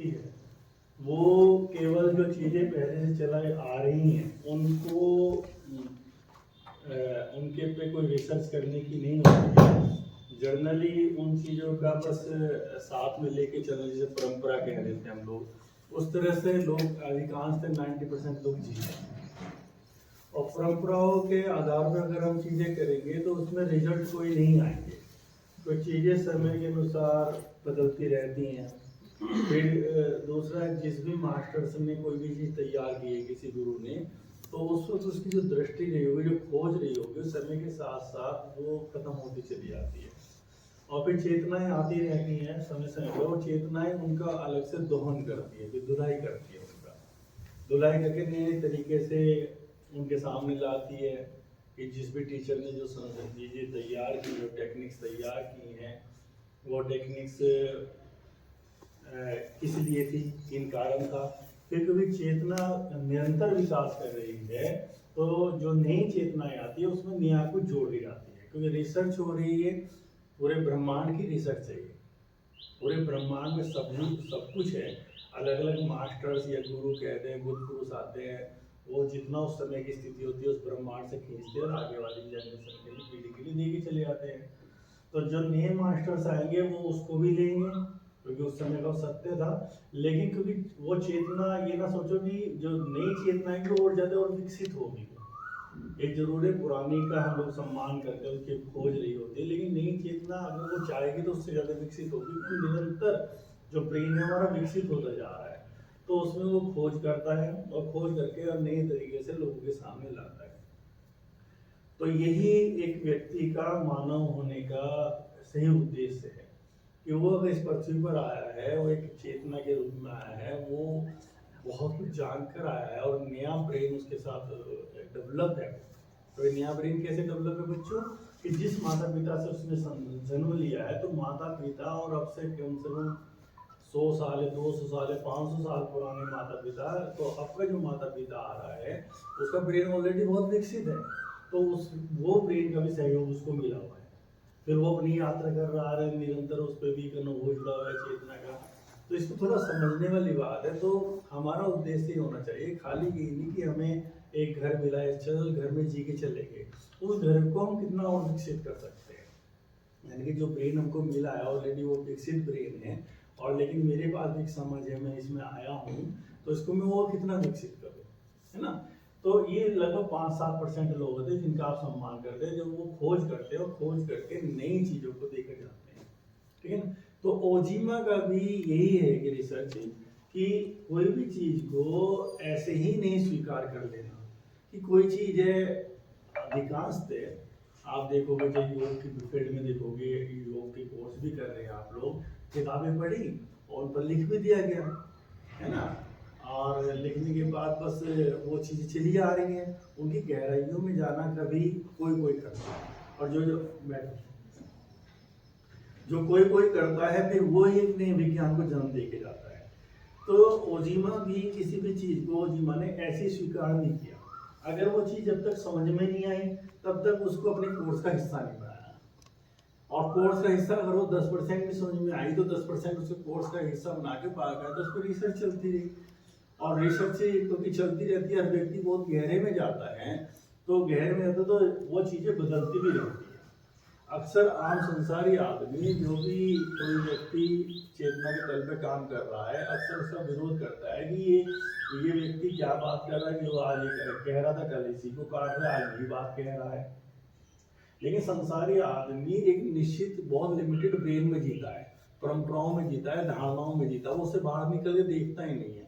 व्यक्ति है वो केवल जो चीज़ें पहले से चलाई आ रही हैं उनको उनके पे कोई रिसर्च करने की नहीं होती है। जर्नली उन चीज़ों का बस साथ में लेके चलना, जैसे परंपरा कह देते हैं हम लोग, उस तरह से लोग अधिकांश 90% लोग जीते हैं। और परंपराओं के आधार पर अगर हम चीज़ें करेंगे तो उसमें रिजल्ट कोई नहीं आएंगे। तो चीज़ें समय के अनुसार बदलती रहती हैं। फिर दूसरा, जिस भी मास्टर्स ने कोई भी चीज़ तैयार की है किसी गुरु ने, तो उस वक्त उसकी जो दृष्टि रही होगी, जो खोज रही होगी, समय के साथ साथ वो खत्म होती चली जाती है। और फिर चेतनाएं आती रहती हैं समय समय पर, और चेतनाएं उनका अलग से दोहन करती है, फिर धुलाई करती है, उनका धुलाई करके नए तरीके से उनके सामने लाती है कि जिस भी टीचर ने जो चीज़ें तैयार की, जो टेक्निक्स तैयार की हैं, वो टेक्निक्स किस लिए थी, किन कारण था। फिर कभी चेतना निरंतर विकास कर रही है तो जो नई चेतनाएं आती है उसमें नया कुछ जोड़ दी जाती है, क्योंकि रिसर्च हो रही है, पूरे ब्रह्मांड की रिसर्च है। पूरे ब्रह्मांड में सब कुछ है। अलग अलग मास्टर्स या गुरु कहते हैं, बुद्ध पुरुष आते हैं, वो जितना उस समय की स्थिति होती है उस ब्रह्मांड से खींचते हैं और आगे वाली जनरेशन के लिए, पीढ़ी के लिए लेके चले जाते हैं। तो जो नए मास्टर्स आएंगे वो उसको भी लेंगे, क्योंकि उस समय का सत्य था। लेकिन क्योंकि वो चेतना, ये ना सोचो कि जो नई चेतना है वो और ज़्यादा और विकसित होगी। एक जरूर है, पुरानी का हम लोग सम्मान करते हैं, उसकी खोज रही होती है, लेकिन नई चेतना अगर वो चाहेगी तो उससे ज़्यादा विकसित होगी, क्योंकि निरंतर जो ब्रेन है हमारा विकसित होता जा रहा है। तो उसमें वो खोज करता है और खोज करके और नए तरीके से लोगों के सामने लाता है। तो यही एक व्यक्ति का मानव होने का सही उद्देश्य है कि वो अगर इस पृथ्वी पर आया है, वो एक चेतना के रूप में आया है, वो बहुत कुछ जानकर आया है और नया ब्रेन उसके साथ डेवलप है। तो नया ब्रेन कैसे डेवलप है बच्चों, कि जिस माता पिता से उसने जन्म लिया है, तो माता पिता और अब से कम 100 साल, 200 साल, 500 साल पुराने माता पिता, तो अब का जो माता पिता आ रहा है उसका ब्रेन ऑलरेडी बहुत विकसित है। तो उस वो ब्रेन का भी सहयोग उसको मिला हुआ है। फिर वो अपनी यात्रा कर रहा है, निरंतर उस पर भी अनुभव जुड़ा हुआ है चेतना का। तो इसको थोड़ा समझने वाली बात है। तो हमारा उद्देश्य ये होना चाहिए, खाली ये नहीं कि हमें एक घर मिला है, चल घर में जी के चले गए, उस घर को हम कितना और विकसित कर सकते हैं। यानी कि जो ब्रेन हमको मिला है ऑलरेडी वो विकसित ब्रेन है, और लेकिन मेरे पास भी एक समझ है, मैं इसमें आया हूँ, तो इसको मैं और कितना विकसित करूँ, है ना। तो ये लगभग 5-7% लोग होते हैं जिनका आप सम्मान करते हैं, जब वो खोज करते हैं और खोज करके नई चीज़ों को देकर जाते हैं, ठीक है ना। तो ओजिमा का भी यही है कि रिसर्च, कि कोई भी चीज़ को ऐसे ही नहीं स्वीकार कर लेना कि कोई चीज़ है। अधिकांशतः आप देखोगे, जो योग की फील्ड में देखोगे, योग के कोर्स भी कर रहे हैं आप लोग, किताबें पढ़ी और उन पर लिख भी दिया गया, है ना। और लिखने के बाद बस वो चीज़ें चली आ रही हैं, उनकी गहराइयों में जाना कभी कोई कोई करता है, और जो कोई कोई करता है फिर वो ही नए विज्ञान को जन्म दे के जाता है। तो ओजिमा भी किसी भी चीज़ को ओजिमा ने ऐसे स्वीकार नहीं किया। अगर वो चीज़ जब तक समझ में नहीं आई तब तक उसको अपने कोर्स का हिस्सा नहीं बनाया। और कोर्स का हिस्सा अगर वो 10% भी समझ में आई तो 10% उसके कोर्स का हिस्सा बना के पाकर उस पर रिसर्च चलती रही। और रिसर्च से क्योंकि चलती रहती है, हर व्यक्ति बहुत गहरे में जाता है, तो गहरे में जाता तो वो चीज़ें बदलती भी रहती है। अक्सर आम संसारी आदमी, जो भी कोई व्यक्ति चेतना के तल पे काम कर रहा है, अक्सर उसका विरोध करता है कि ये व्यक्ति क्या बात कर रहा है, कि वो आज कह रहा था कल इसी को काट रहा है, आज भी बात कह रहा है। लेकिन संसारी आदमी एक निश्चित बहुत लिमिटेड ब्रेन में जीता है, परंपराओं में जीता है, धारणाओं में जीता है, वो उससे बाहर निकल के देखता ही नहीं है।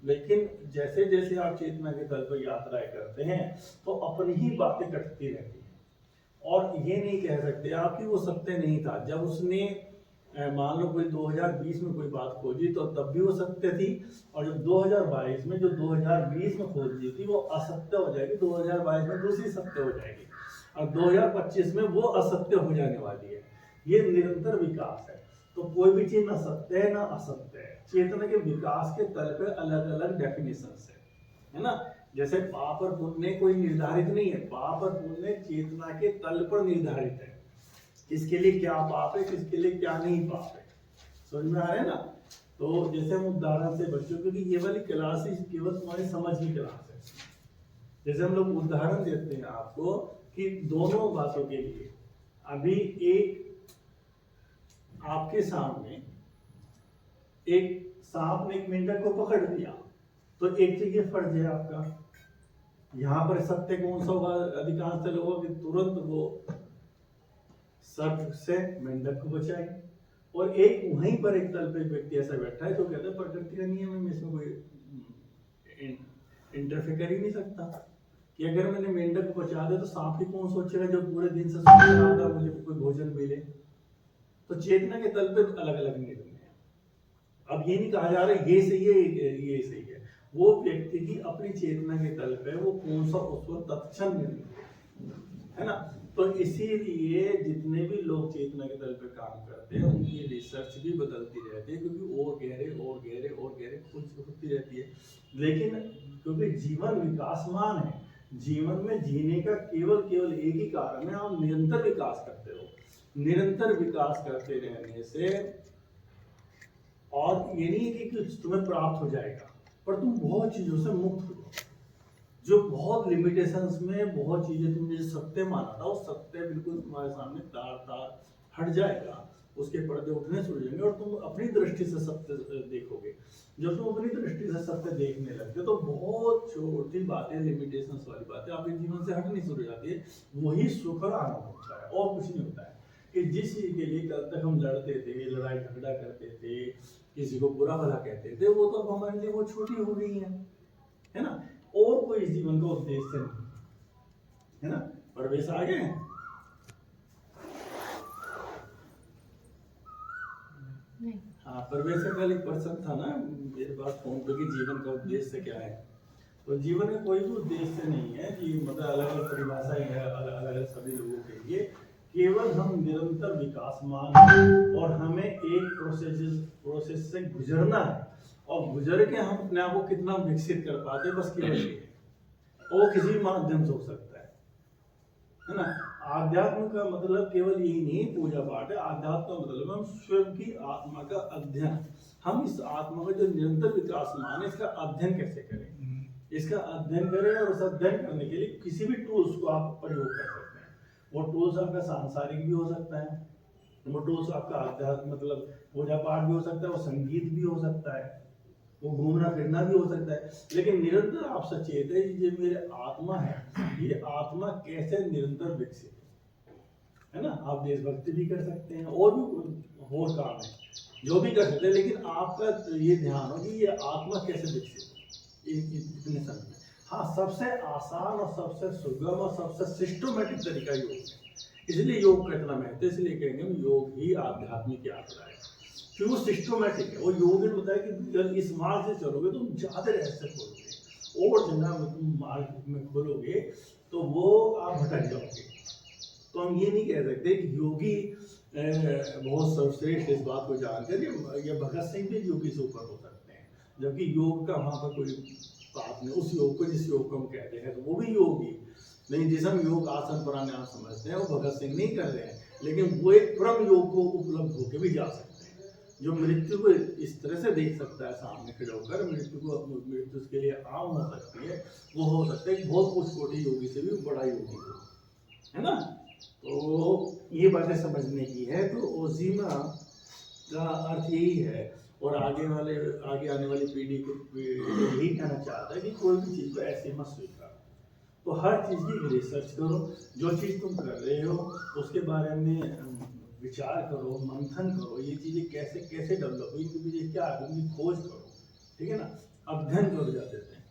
लेकिन जैसे जैसे आप चेतना के तल पर यात्राएं करते हैं तो अपनी ही बातें कटती रहती हैं, और ये नहीं कह सकते आप कि वो सत्य नहीं था। जब उसने मान लो कोई 2020 में कोई बात खोजी तो तब भी वो सत्य थी, और जब 2022 में जो 2020 में खोज दी थी वो असत्य हो जाएगी, 2022 में दूसरी सत्य हो जाएगी, और 2025 में वो असत्य हो जाने वाली है। ये निरंतर विकास है। तो कोई भी चीज ना सत्य है ना असत्य है। चेतना के विकास के तल पे अलग अलग डेफिनेशन है ना। जैसे पाप और पुण्य कोई निर्धारित नहीं है, पाप और पुण्य चेतना के तल पर निर्धारित है, किसके लिए क्या पाप है, किसके लिए क्या नहीं पाप है। समझ में आ रहा है ना। तो जैसे हम उदाहरण से बच्चों, क्योंकि ये वाली क्लास ही केवल तुम्हारी समझ की क्लास है। जैसे हम लोग उदाहरण देते हैं आपको कि दोनों बातों के लिए, अभी एक आपके सामने एक सांप ने एक मेंढक को पकड़ लिया, तो एक चीज ये फर्ज है आपका, यहाँ पर सत्य कौन सा होगा, अधिकांश लोगों की तुरंत वो सर्प से मेंढक को बचाए। और एक वहीं पर एक तल पे व्यक्ति ऐसा बैठा है जो कहता है प्रकृति का नियम है, मैं इसमें कोई इंटरफेयर कर ही नहीं सकता, कि अगर मैंने मेंढक को बचा दिया तो सांप ही कौन सोचेगा जो पूरे दिन से सोच रहा था मुझे कोई भोजन मिले। तो चेतना के तल पे अलग अलग निर्णय है। अब ये नहीं कहा जा रहा ये सही है ये सही है, वो व्यक्ति की अपनी चेतना के तल पे वो कौन सा उस वक्त तत्क्षण निर्णय है ना। तो इसीलिए जितने भी लोग चेतना के तल पे काम करते हैं उनकी रिसर्च भी बदलती रहती है, क्योंकि और गहरे कुछ होती रहती है। लेकिन क्योंकि जीवन विकासमान है, जीवन में जीने का केवल एक ही कारण है, आप निरंतर विकास करते रहो। निरंतर विकास करते रहने से, और ये नहीं है कि तुम्हें प्राप्त हो जाएगा, पर तुम बहुत चीजों से मुक्त हो जाओ। जो बहुत लिमिटेशंस में बहुत चीजें तुमने जो सत्य माना था, वो सत्य बिल्कुल तुम्हारे सामने तार तार हट जाएगा, उसके पर्दे उठने शुरू हो जाएंगे और तुम अपनी दृष्टि से सत्य देखोगे। जब तुम अपनी दृष्टि से सत्य देखने लगते तो बहुत छोटी बातें, लिमिटेशंस वाली बातें आपके जीवन से हटनी शुरू हो जाती है। वही सुख और आनंद होता है और कुछ नहीं होता है। कि जिस चीज के लिए कल तक हम लड़ते थे, लड़ाई झगड़ा करते थे, किसी को बुरा भला कहते थे, वो तो अब हमारे लिए वो छोटी हो गई है ना। और कोई जीवन का उद्देश्य नहीं है ना। प्रवेश आ गए नहीं। हाँ, प्रवेश का कल एक पर्सन था ना मेरे पास फोन पे कि जीवन का उद्देश्य क्या है। तो जीवन में कोई भी उद्देश्य नहीं है कि मतलब अलग अलग परिभाषाएं है अलग अलग सभी लोगों के लिए। केवल हम निरंतर विकासमान हैं और हमें एक प्रोसेस से गुजरना है, और गुजर के हम अपने आप को कितना विकसित कर पाते हैं, बस केवल ये है। और किसी माध्यम से हो सकता है ना। आध्यात्म का मतलब केवल यही नहीं पूजा पाठ है। आध्यात्म का मतलब हम स्वयं की आत्मा का अध्ययन, हम इस आत्मा का जो निरंतर विकासमान है इसका अध्ययन कैसे करें, इसका अध्ययन करें। और उस अध्ययन करने के लिए किसी भी टूल्स को आप प्रयोग कर सकते हैं। वो टूल्स आपका सांसारिक भी हो सकता है, वो टूल्स आपका आध्यात्म मतलब पूजा पाठ भी हो सकता है, वो संगीत भी हो सकता है, वो घूमना फिरना भी हो सकता है। लेकिन निरंतर आप सचेत है ये मेरे आत्मा है, ये आत्मा कैसे निरंतर विकसित है ना। आप देशभक्ति भी कर सकते हैं और भी और काम है जो भी कर सकते हैं, लेकिन आपका ये ध्यान हो कि ये आत्मा कैसे विकसित इतने समय में। हाँ, सबसे आसान और सबसे सुगम और सबसे सिस्टमेटिक तरीका योग है। इसलिए योग का इतना महत्व, इसलिए कहेंगे योग ही आध्यात्मिक यात्रा है, क्योंकि वो सिस्टमेटिक है। वो योग ने बताया कि इस मार्ग से चलोगे तो तुम ज्यादा रहस्य खोलोगे, और जगह में तुम मार्ग में खोलोगे तो वो आप भटक जाओगे। तो हम ये नहीं कह सकते कि योगी बहुत सर्वश्रेष्ठ इस बात को जानकर या भगत सिंह भी योगी से ऊपर हो सकते हैं, जबकि योग का वहां पर कोई बात नहीं। उस योग को जिस योग को हम कहते हैं तो वो भी योगी नहीं, जिसे हम योग आसन प्राणायाम समझते हैं वो भगत सिंह नहीं कर रहे हैं, लेकिन वो एक परम योग को उपलब्ध होकर भी जा सकते हैं, जो मृत्यु को इस तरह से देख सकता है सामने खड़े होकर। मृत्यु उसके लिए आम हो सकती है, वो हो सकता है बहुत उच्च कोटि योगी से भी बड़ा योगी हो, है ना। तो ये बातें समझने की है। तो ओजीमा का अर्थ यही है, और आगे आने वाली पीढ़ी को यही कहना चाहता है कि कोई भी चीज़ को ऐसे मत स्वीकार। तो हर चीज़ की रिसर्च करो, जो चीज़ तुम कर रहे हो उसके बारे में विचार करो, मंथन करो, ये चीज़ें कैसे कैसे डेवलप हुई, क्योंकि क्या है उनकी खोज करो, ठीक है ना। अध्ययन करो जाते थे,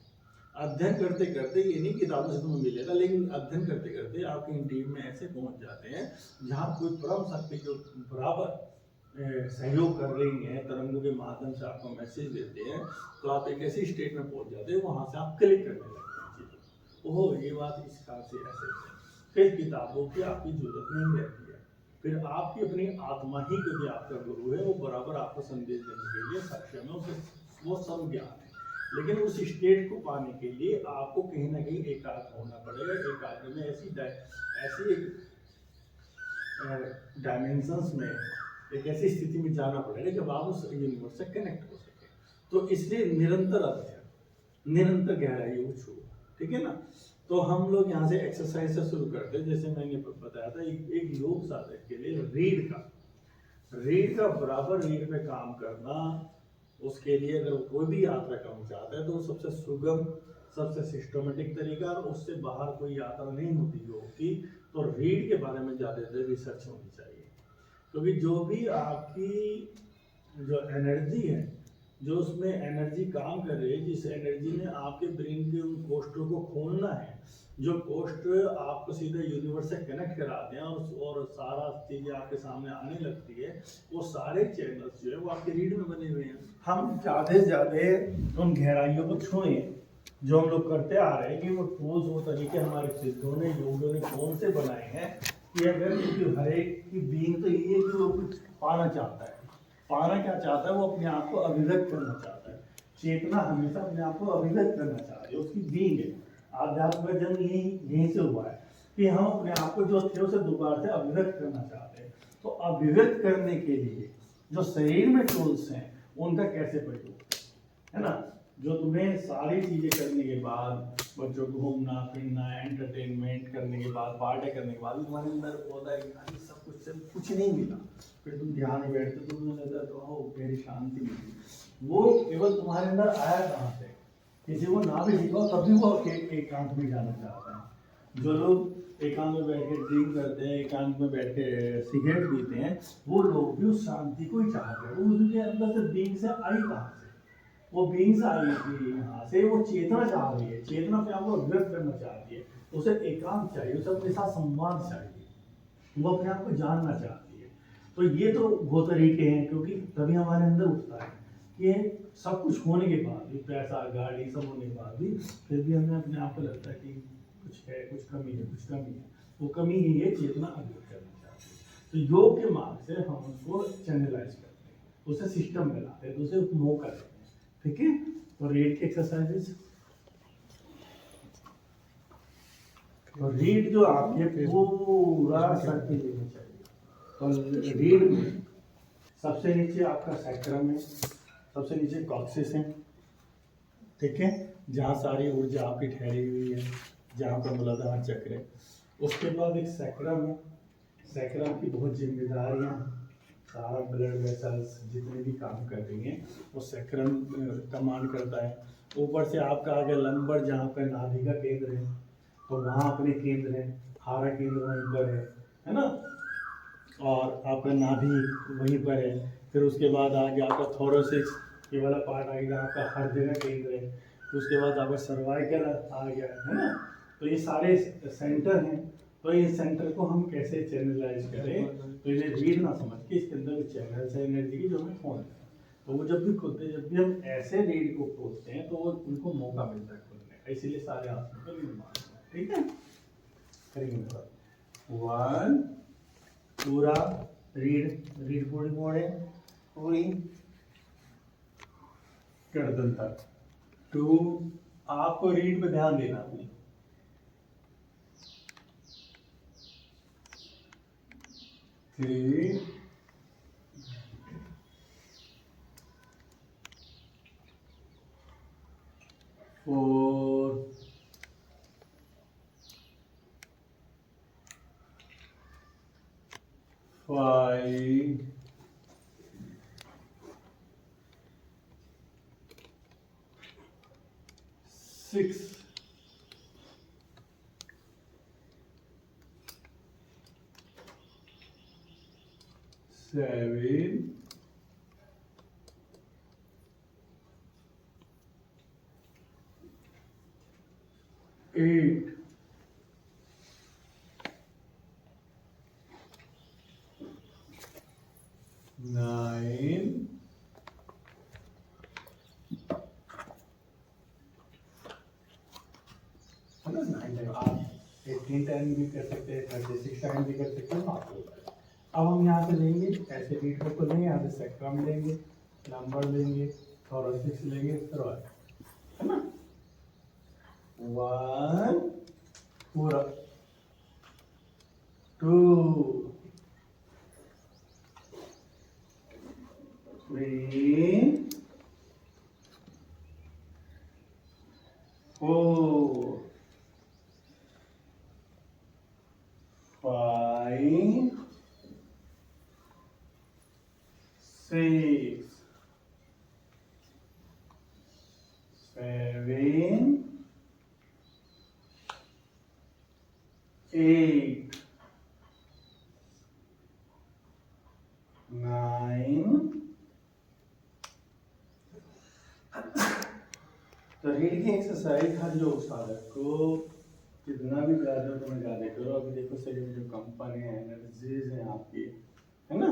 अध्ययन करते करते ये नहीं किताबों से तुम्हें मिलेगा, लेकिन अध्ययन करते करते आप इन टीम में ऐसे पहुंच जाते हैं जहाँ कोई परम शक्ति जो बराबर सहयोग कर रही है, तरंगों के माध्यम से आपको मैसेज देते हैं, तो आप एक ऐसी स्टेट में पहुंच जाते हैं, वहां से आप क्लिक करने लगते हैं चीज़ों। ओहो, ये बात इस खास से ऐसे फिर किताबों की आपकी जरूरत नहीं रहती है। फिर आपकी अपनी आत्मा ही क्योंकि आपका गुरु है, वो बराबर आपको संदेश देने के लिए सक्षम है, उसे वो सब ज्ञान है। लेकिन उस स्टेट को पाने के लिए आपको कहीं ना कहीं एकाग्र होना पड़ेगा। एकाग्र में ऐसी डायमेंशंस में एक ऐसी स्थिति में जाना पड़ेगा जब आप उस यूनिवर्स से कनेक्ट हो सके। तो इसलिए निरंतर अध्ययन, निरंतर गहराई को छू, ठीक है ना। तो हम लोग यहाँ से एक्सरसाइज से शुरू करते हैं। जैसे मैंने बताया था, एक योग साधक के लिए रीढ़ का बराबर रीढ़ पे काम करना, उसके लिए अगर कोई भी यात्रा करना चाहता है तो सबसे सुगम, सबसे सिस्टमेटिक तरीका, और उससे बाहर कोई यात्रा नहीं होती योग की। तो रीढ़ के बारे में ज़्यादा रिसर्च होनी चाहिए, क्योंकि जो भी आपकी जो एनर्जी है, जो उसमें एनर्जी काम कर रही है, जिस एनर्जी ने आपके ब्रेन के उन कोष्ठों को खोलना है, जो कोष्ठ आपको सीधे यूनिवर्स से कनेक्ट कराते हैं और सारा चीज़ें आपके सामने आने लगती है, वो सारे चैनल्स जो है वो आपके रीढ़ में बने हुए हैं। हम ज़्यादा से ज़्यादा उन गहराइयों को छुएं जो हम लोग करते आ रहे हैं, कि वो टूल्स, वो तरीके हमारे सिद्धों ने, योगियों ने कौन से बनाए हैं, कि अगर हर एक की बीइंग तो ये है कि वो कुछ पाना चाहता है। पाना क्या चाहता है? वो अपने आप को अभिव्यक्त करना चाहता है। चेतना हमेशा अपने आप को अभिव्यक्त करना चाहती है, उसकी बीइंग है। आध्यात्म का जन्म यहीं से हुआ है कि हम अपने आप को जो थे उसे दोबारा से अभिव्यक्त करना चाहते हैं। तो अभिव्यक्त करने के लिए जो शरीर में टूल्स हैं उनका कैसे प्रयोग है ना, जो तुम्हें सारी चीजें करने के बाद, बच्चों को घूमना फिरना, एंटरटेनमेंट करने के बाद, पार्टी करने के बाद तुम्हारे अंदर होता है कि सब कुछ से कुछ नहीं मिला, फिर तुम ध्यान में बैठते तो तुम्हें लगता है तो मेरी शांति मिली। वो केवल तुम्हारे अंदर आया कहाँ से? किसी को ना भी सिखाओ तब भी वो एकांत में जाना चाहता है। जो लोग एकांत में बैठ के ड्रिंक करते हैं, एकांत में बैठ के सिगरेट पीते हैं, वो लोग भी उस शांति को ही चाहते हैं। वो उनके अंदर से बीइंग से आई कहाँ से? वो बीइंग्स आई थी यहाँ से, वो चेतना चाह रही है, चेतना पे आपको अभिव्यक्त करना चाहती है। उसे एकांत चाहिए, उसे अपने साथ संवाद चाहिए, वो अपने आप को जानना चाहती है। तो ये तो वो तरीके हैं, क्योंकि तभी हमारे अंदर उठता है कि सब कुछ होने के बाद भी, पैसा गाड़ी सब होने के बाद भी, फिर भी हमें अपने आप को लगता है कि कुछ है, कुछ कमी है, कुछ कमी है। वो कमी ही है, चेतना अभिव्यक्त करना चाहती है। तो योग के मार्ग से हम उसको चैनलाइज करते हैं, उसे सिस्टम में लाते हैं, तो उसे मौका देते हैं। ठीक है, तो रीड की एक्सरसाइजेस। तो रीड जो आपके पूरा सर्किल लेना चाहिए। तो रीड में सबसे नीचे आपका सैक्रम है, सबसे नीचे कॉक्सिस है, ठीक है, जहाँ सारी ऊर्जा आपकी ठहरी हुई है, जहाँ पर मूलाधार चक्र है। उसके बाद एक सैक्रम है, सैक्रम की बहुत जिम्मेदारियाँ, सारा ब्लड वेसल्स जितने भी काम कर रही हैं वो सैक्रम कमांड करता है। ऊपर से आपका आगे लंबर, जहाँ पर नाभि का केंद्र है, तो वहाँ अपने केंद्र है, हारा केंद्र वहीं पर है ना, और आपका नाभि वहीं पर है। फिर उसके बाद आगे आपका थोरोसिक्स, ये वाला पार्ट आ गया, आपका हर जगह केंद्र है। तो उसके बाद आपका सर्वाइकल आ गया है ना। तो ये सारे सेंटर हैं। तो इस सेंटर को हम कैसे चैनलाइज करें? तो इन्हें रीड ना समझ के इसके अंदर चैनल्स है एनर्जी की, जो हमें खोलते हैं। तो वो जब भी खुलते हैं, जब भी हम ऐसे रीड को खोलते हैं तो उनको मौका मिलता है खुलने का, इसीलिए सारे आसनों का निर्माण होता है। ठीक है, करेंगे वन, पूरा रीड पूरी मोड़े, पूरी गर्दन तक। टू, आपको रीड पे ध्यान देना है। Three, four, five, six, seven, 8, 9, 18 time भी कर सकते हैं, 36 टाइम भी कर सकते हैं, आपको होता है। अब हम यहाँ से लेंगे, ऐसे रीड को लेंगे, यहाँ से सैक्रम लेंगे, नंबर लेंगे, थोरोसिक्स लेंगे, है ना। वन, पूरा, टू, 3 4 5 6 7 8 9। तो रीड की एक्सरसाइज हर योग साधक को कितना भी ज़्यादा तुम्हें ज़्यादा करो। अभी देखो शरीर में जो कंपन है, एनर्जीज हैं आपकी, है ना।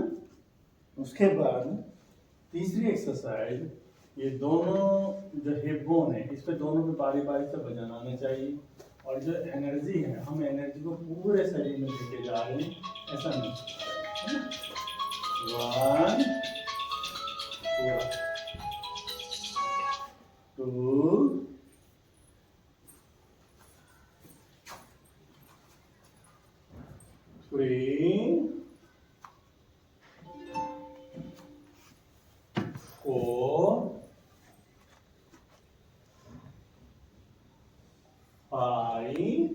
उसके बाद तीसरी एक्सरसाइज, ये दोनों जो हिप बोन है इस पे दोनों पे बारी बारी से वजन आना चाहिए। और जो एनर्जी है, हम एनर्जी को पूरे शरीर में लेके जा रहे हैं, ऐसा नहीं। 1 2 3 4 5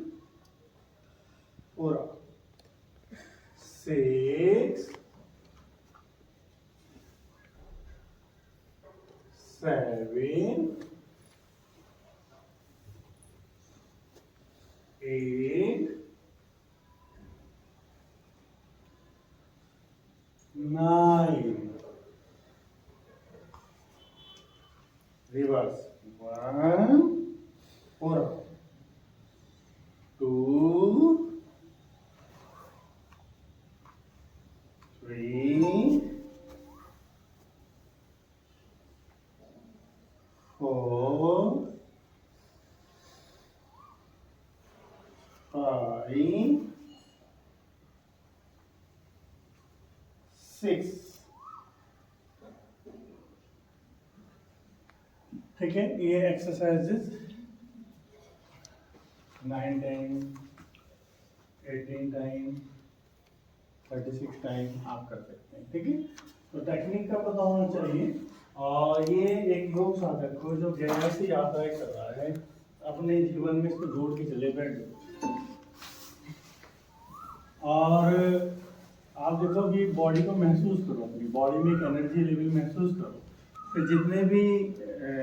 पूरा 6 7 8 9। रिवर्स 1 4 2 3 4 5 6। ठीक है, ये एक्सरसाइजेस 9 टाइम 18 टाइम 36 टाइम आप कर सकते हैं। ठीक है, तो टेक्निक का पता होना चाहिए। और ये एक योग साधक को जो गहराई से यात्राएं कर रहा है, अपने जीवन में इसको जोड़ के चले बैठ। और आप देखो कि बॉडी को महसूस करो, अपनी बॉडी में एक एनर्जी लेवल महसूस करो। फिर जितने भी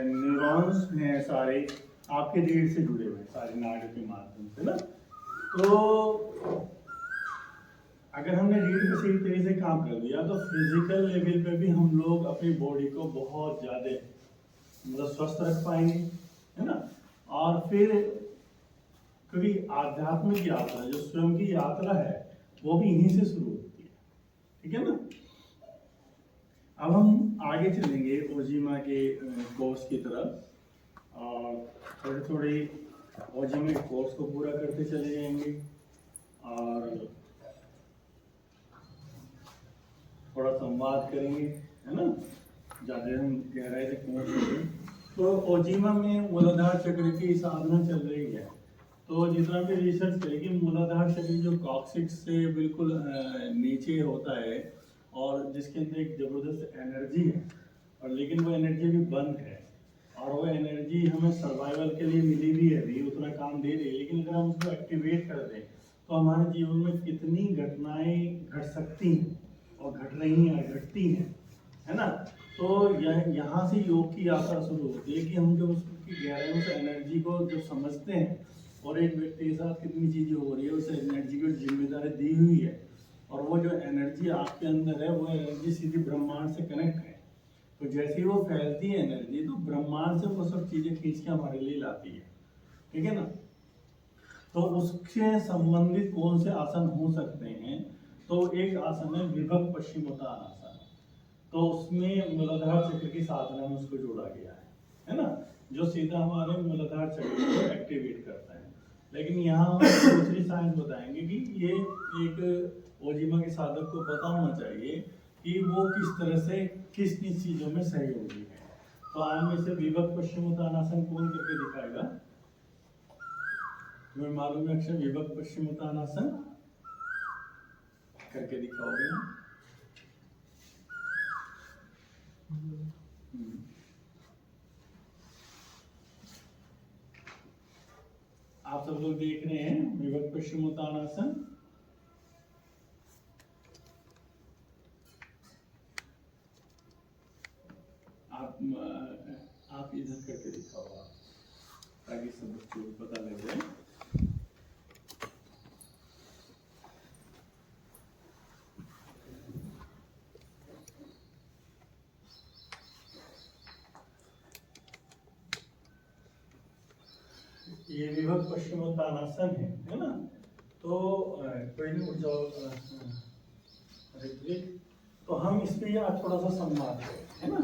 न्यूरॉन्स हैं सारे आपके रीढ़ से जुड़े हुए, सारे नाड़ी के माध्यम से ना। तो अगर हमने रीढ़ पे सही तरीके से काम कर लिया तो फिजिकल लेवल पे भी हम लोग अपनी बॉडी को बहुत ज़्यादा मतलब स्वस्थ रख पाएंगे, है ना। और फिर क्योंकि आध्यात्मिक यात्रा जो स्वयं की यात्रा है वो भी यहीं से शुरू होती है। ठीक है ना। अब हम आगे चलेंगे ओजिमा के कोर्स की तरफ, और थोड़े थोड़े ओजिमा के कोर्स को पूरा करते चले जाएंगे और थोड़ा संवाद करेंगे, है ना। ज़्यादा हम गहराई से पहुँच सकें। तो ओजिमा में मूलाधार चक्र की साधना चल रही है। तो जितना भी रिसर्च करेगी, मूलाधार चक्र जो कॉक्सिक्स से बिल्कुल नीचे होता है और जिसके अंदर एक जबरदस्त एनर्जी है, और लेकिन वो एनर्जी भी बंद है। और वो एनर्जी हमें सर्वाइवल के लिए मिली भी है, भी उतना काम दे रही है। लेकिन अगर हम उसको एक्टिवेट कर दें तो हमारे जीवन में कितनी घटनाएं घट सकती हैं और घट रही हैं, घटती हैं, है ना। तो यहाँ से योग की यात्रा शुरू होती है कि हम जब उसकी गहराइयों से एनर्जी को जब समझते हैं और एक व्यक्ति के साथ कितनी चीज़ें हो रही है, उस एनर्जी की जिम्मेदारी दी हुई है, और वो जो एनर्जी आपके अंदर है वो एनर्जी सीधी ब्रह्मांड से कनेक्ट है। तो जैसे ही वो फैलती है एनर्जी, तो ब्रह्मांड से वो सब चीज़ें खींच के हमारे लिए लाती है। ठीक है ना। तो उससे संबंधित कौन से आसन हो सकते हैं, तो एक आसन है विभक्त पश्चिमोत्तान आसन। तो उसमें मूलाधार चक्र की साधना में उसको जोड़ा गया है ना, जो सीधा हमारे मूलाधार चक्र को एक्टिवेट करता है। लेकिन यहाँ हम दूसरी साइंस बताएंगे कि ये एक ओजिमा के साधक को पता होना चाहिए कि वो किस तरह से किस किस चीज़ों में सहयोगी है। तो आज में से विभक्त पश्चिमोत्तान आसन कौन करके दिखाएगा? तुम्हें मालूम है अक्षर विभक्त पश्चिमोत्तान आसन करके दिखाओगे? आप सब लोग देख रहे हैं विभक्त पश्चिमोत्तानासन। आप इधर करके दिखाओ ताकि सब बच्चों को पता लग जाए। ये विभक्त पश्चिमोत्तानासन है ना। तो कोई नहीं उठ जाओ ऋत्विक। तो हम इस पे आज थोड़ा सा संवाद करें, है ना,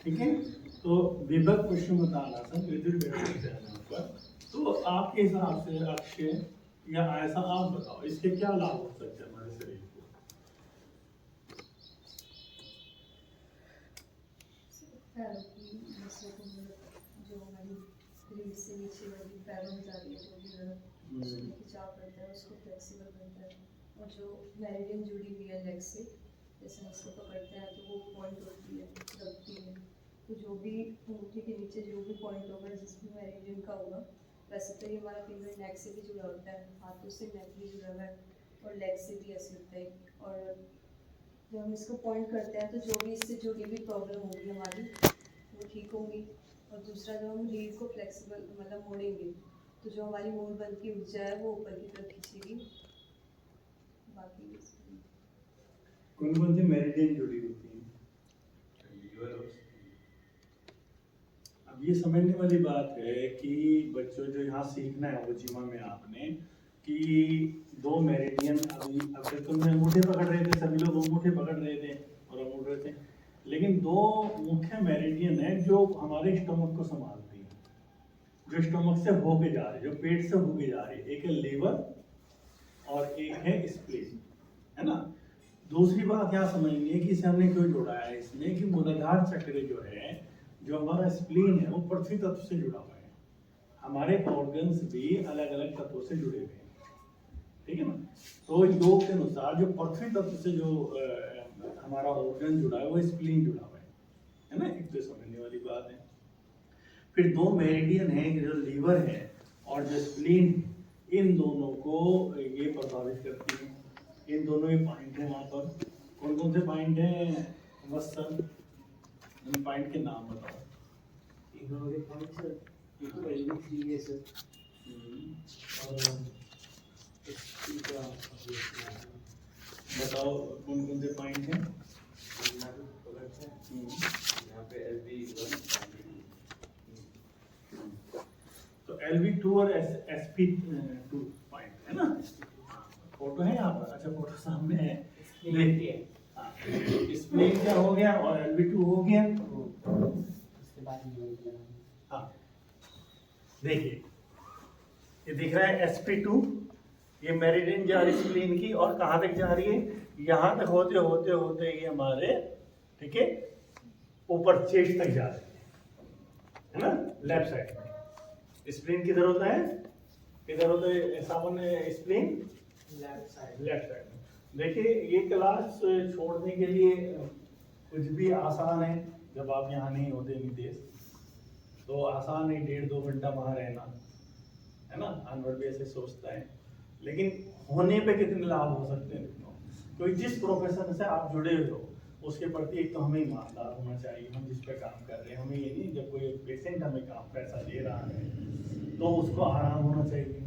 ठीक है। तो विभक्त पश्चिमोत्तानासन पर तो आपके हिसाब से अक्षय या ऐसा आप बताओ इसके क्या लाभ हो सकते हैं हमारे शरीर को? जो हमारी रीढ़ से नीचे वाली पैरों में जाती है, जो भी खिंचाव करता है उसको फ्लेक्सिबल करता है। और जो मेरिडियन जुड़ी हुई है लेग से, जैसे हम उसको पकड़ते हैं तो वो पॉइंट होती है, दबती है। तो जो भी अंगूठी के नीचे जो भी पॉइंट होगा जिसमें मेरिडियन का होगा, वैसे तो ये हमारा फिंगर नेक से भी जुड़ा होता है, हाथों से नेक भी जुड़ा हुआ है और लेग से भी ऐसे होता है। और जब हम इसको पॉइंट करते हैं तो जो भी इससे जुड़ी हुई प्रॉब्लम होगी हमारी वो ठीक होंगी। और दूसरा जब हम रीढ़ को फ्लेक्सिबल मतलब मोड़ेंगे तो जो हमारी मूल बंद की ऊर्जा है वो ऊपर की तरफ खींचेगी। बाकी कौन कौन सी मेरिडियन जुड़ी होती है? अब ये समझने वाली बात है कि बच्चों जो यहाँ सीखना है वो जीवन में आपने कि दो मेरिडियन अभी अब तक तुमने अंगूठे पकड़ रहे थे, सभी लोग अंगूठे पकड़ रहे थे और अंगूठ रहे थे, लेकिन दो मुख्य मेरिडियन है जो हमारे स्टमक को संभालती है, जो स्टमक से होके जा रही है, जो पेट से होके जा रही है। एक है लीवर और एक है स्प्लीन, है ना। दूसरी बात यहाँ समझनी है कि इसे हमने क्यों जोड़ा है इसमें कि मूलाधार चक्र जो है, जो हमारा स्प्लीन है वो पृथ्वी तत्व से जुड़ा हुआ है। हमारे ऑर्गन्स भी अलग अलग तत्वों से जुड़े हुए हैं, ठीक है ना। तो योग के अनुसार जो पृथ्वी तत्व से जो हमारा ऑर्गन जुड़ा है वो स्प्लीन जुड़ा हुआ है ना। एक तो समझने वाली बात है। फिर दो मेरिडियन है जो लीवर है और जो स्प्लीन, इन दोनों को ये प्रभावित करती है। इन दोनों ये पॉइंट है वहाँ पर। कौन कौन से पॉइंट हैं वत्सल? इन पॉइंट के नाम बताओ। इन दोनों के पॉइंट सर, एक तो LV3 है सर, और बताओ कौन कौन से पॉइंट हैं? यहाँ पे LV1 तो LV2 और SP2 पॉइंट है ना। फोटो है यहाँ पर? अच्छा फोटो सामने है, देखिए। हाँ, स्प्लीन क्या हो गया और LV2 हो गया। उसके बाद हाँ देखिए ये दिख रहा है SP2, ये मेरिडियन जा रही है स्प्लीन की और कहाँ तक जा रही है? यहाँ तक होते होते होते ये हमारे, ठीक है, ऊपर चेस्ट तक जा रही है ना, लेफ्ट साइड में। स्प्लीन किधर होता है? किधर होता है सामान्य स्प्लीन? लेफ्ट साइड में। देखिए ये क्लास छोड़ने के लिए कुछ भी आसान है, जब आप यहाँ नहीं होते नितेश, तो आसान है 1.5-2 घंटा वहाँ रहना, है ना। अनवर भी ऐसे सोचता है, लेकिन होने पे कितने लाभ हो सकते हैं। क्योंकि जिस प्रोफेशन से आप जुड़े हुए हो उसके प्रति एक तो हमें ईमानदार होना चाहिए। हम जिस पे काम कर रहे हैं, हमें ये नहीं जब कोई पेशेंट हमें काम पैसा दे रहा है तो उसको आराम होना चाहिए,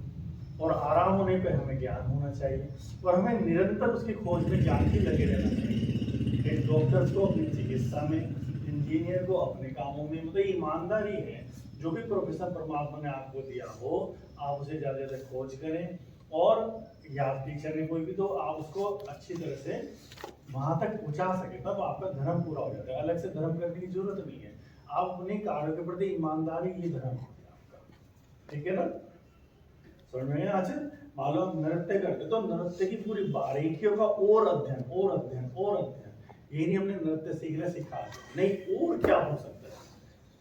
और आराम होने पे हमें ज्ञान होना चाहिए, और हमें निरंतर उसकी खोज में ज्ञान भी लगे रहना चाहिए। एक डॉक्टर को अपनी चिकित्सा में, इंजीनियर को अपने कामों में, मतलब ईमानदारी है। जो भी प्रोफेशन परमात्मा ने आपको दिया हो आप उसे ज़्यादा से ज़्यादा खोज करें, और या टीचर ने कोई भी, तो आप उसको अच्छी तरह से वहाँ तक पहुँचा सके, तब आपका धर्म पूरा हो जाता है। अलग से धर्म करने की जरूरत नहीं है, आप अपने कार्यों के प्रति ईमानदारी, ये धर्म हो गया आपका, ठीक है ना। समझ में आया? अच्छा मान लो नृत्य करते तो नृत्य की पूरी बारीकियों का और अध्ययन और अध्ययन और अध्ययन, ये नहीं हमने नृत्य सीखना सिखा नहीं, और क्या हो सकता है।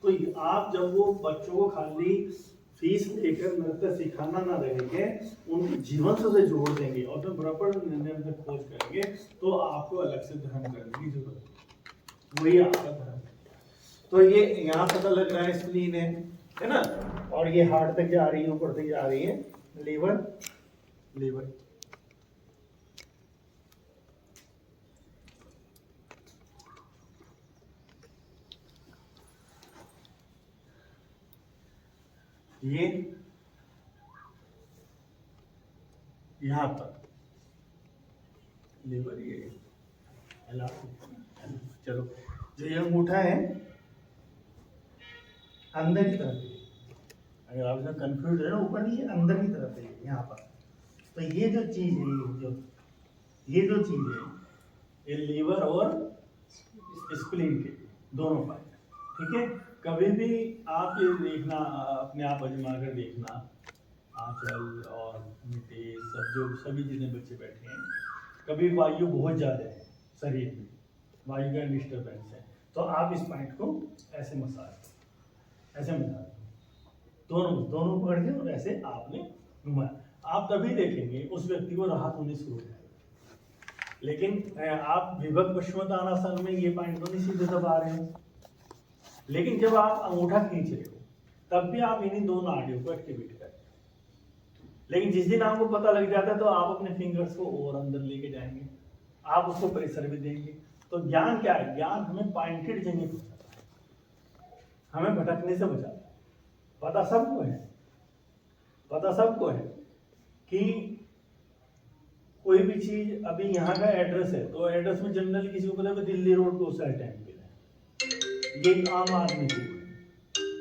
तो आप जब वो बच्चों को खाली फीस लेकर नृत्य सिखाना ना रहेंगे, उनके जीवन से उसे जोड़ देंगे और फिर बराबर निरंतर खोज करेंगे, तो आपको अलग से धर्म करने की जरूरत है, वही आपका धर्म है। तो ये यहाँ पता लग रहा है स्प्लीन है, है ना, और ये हार्ट तक जा रही है, ऊपर तक जा रही है लीवर, लीवर ये यहाँ पर लीवर, ये चलो जो ये अंगूठा है अंदर की तरफ है, अगर आप इसमें कंफ्यूज है ना, ऊपर नहीं, अंदर की तरफ है यहाँ पर। तो ये जो चीज है, ये जो चीज है, ये लीवर और स्प्लीन के दोनों पार्ट, ठीक है। कभी भी आप ये देखना, अपने आप आजमा कर देखना, आंचल और नितेश सब जो सभी जितने बच्चे बैठे हैं, कभी वायु बहुत ज़्यादा है शरीर में, वायु का डिस्टर्बेंस है, तो आप इस पॉइंट को ऐसे मसाज, ऐसे मसाज दोनों पकड़ के और ऐसे आपने घुमाया, आप तभी देखेंगे उस व्यक्ति को राहत होनी शुरू हो जाएगी। लेकिन आप विभक्त पश्चिमोत्तानासन में ये पॉइंट तो नहीं सीधे दबा रहे हैं, लेकिन जब आप अंगूठा खींच रहे हो तब भी आप इन्हीं दो नाड़ियों को एक्टिवेट करें। लेकिन जिस दिन आपको पता लग जाता है तो आप अपने फिंगर्स को और अंदर लेके जाएंगे, आप उसको प्रेशर भी देंगे। तो ज्ञान क्या है? ज्ञान हमें पॉइंटेड जगह पहुंचाता है, हमें भटकने से बचाता है। पता सबको है, पता सबको है कि कोई भी चीज, अभी यहाँ का एड्रेस है तो एड्रेस में जनरली किसी को पता है दिल्ली रोड को उस टाइम पे है, ये एक आम आदमी की है।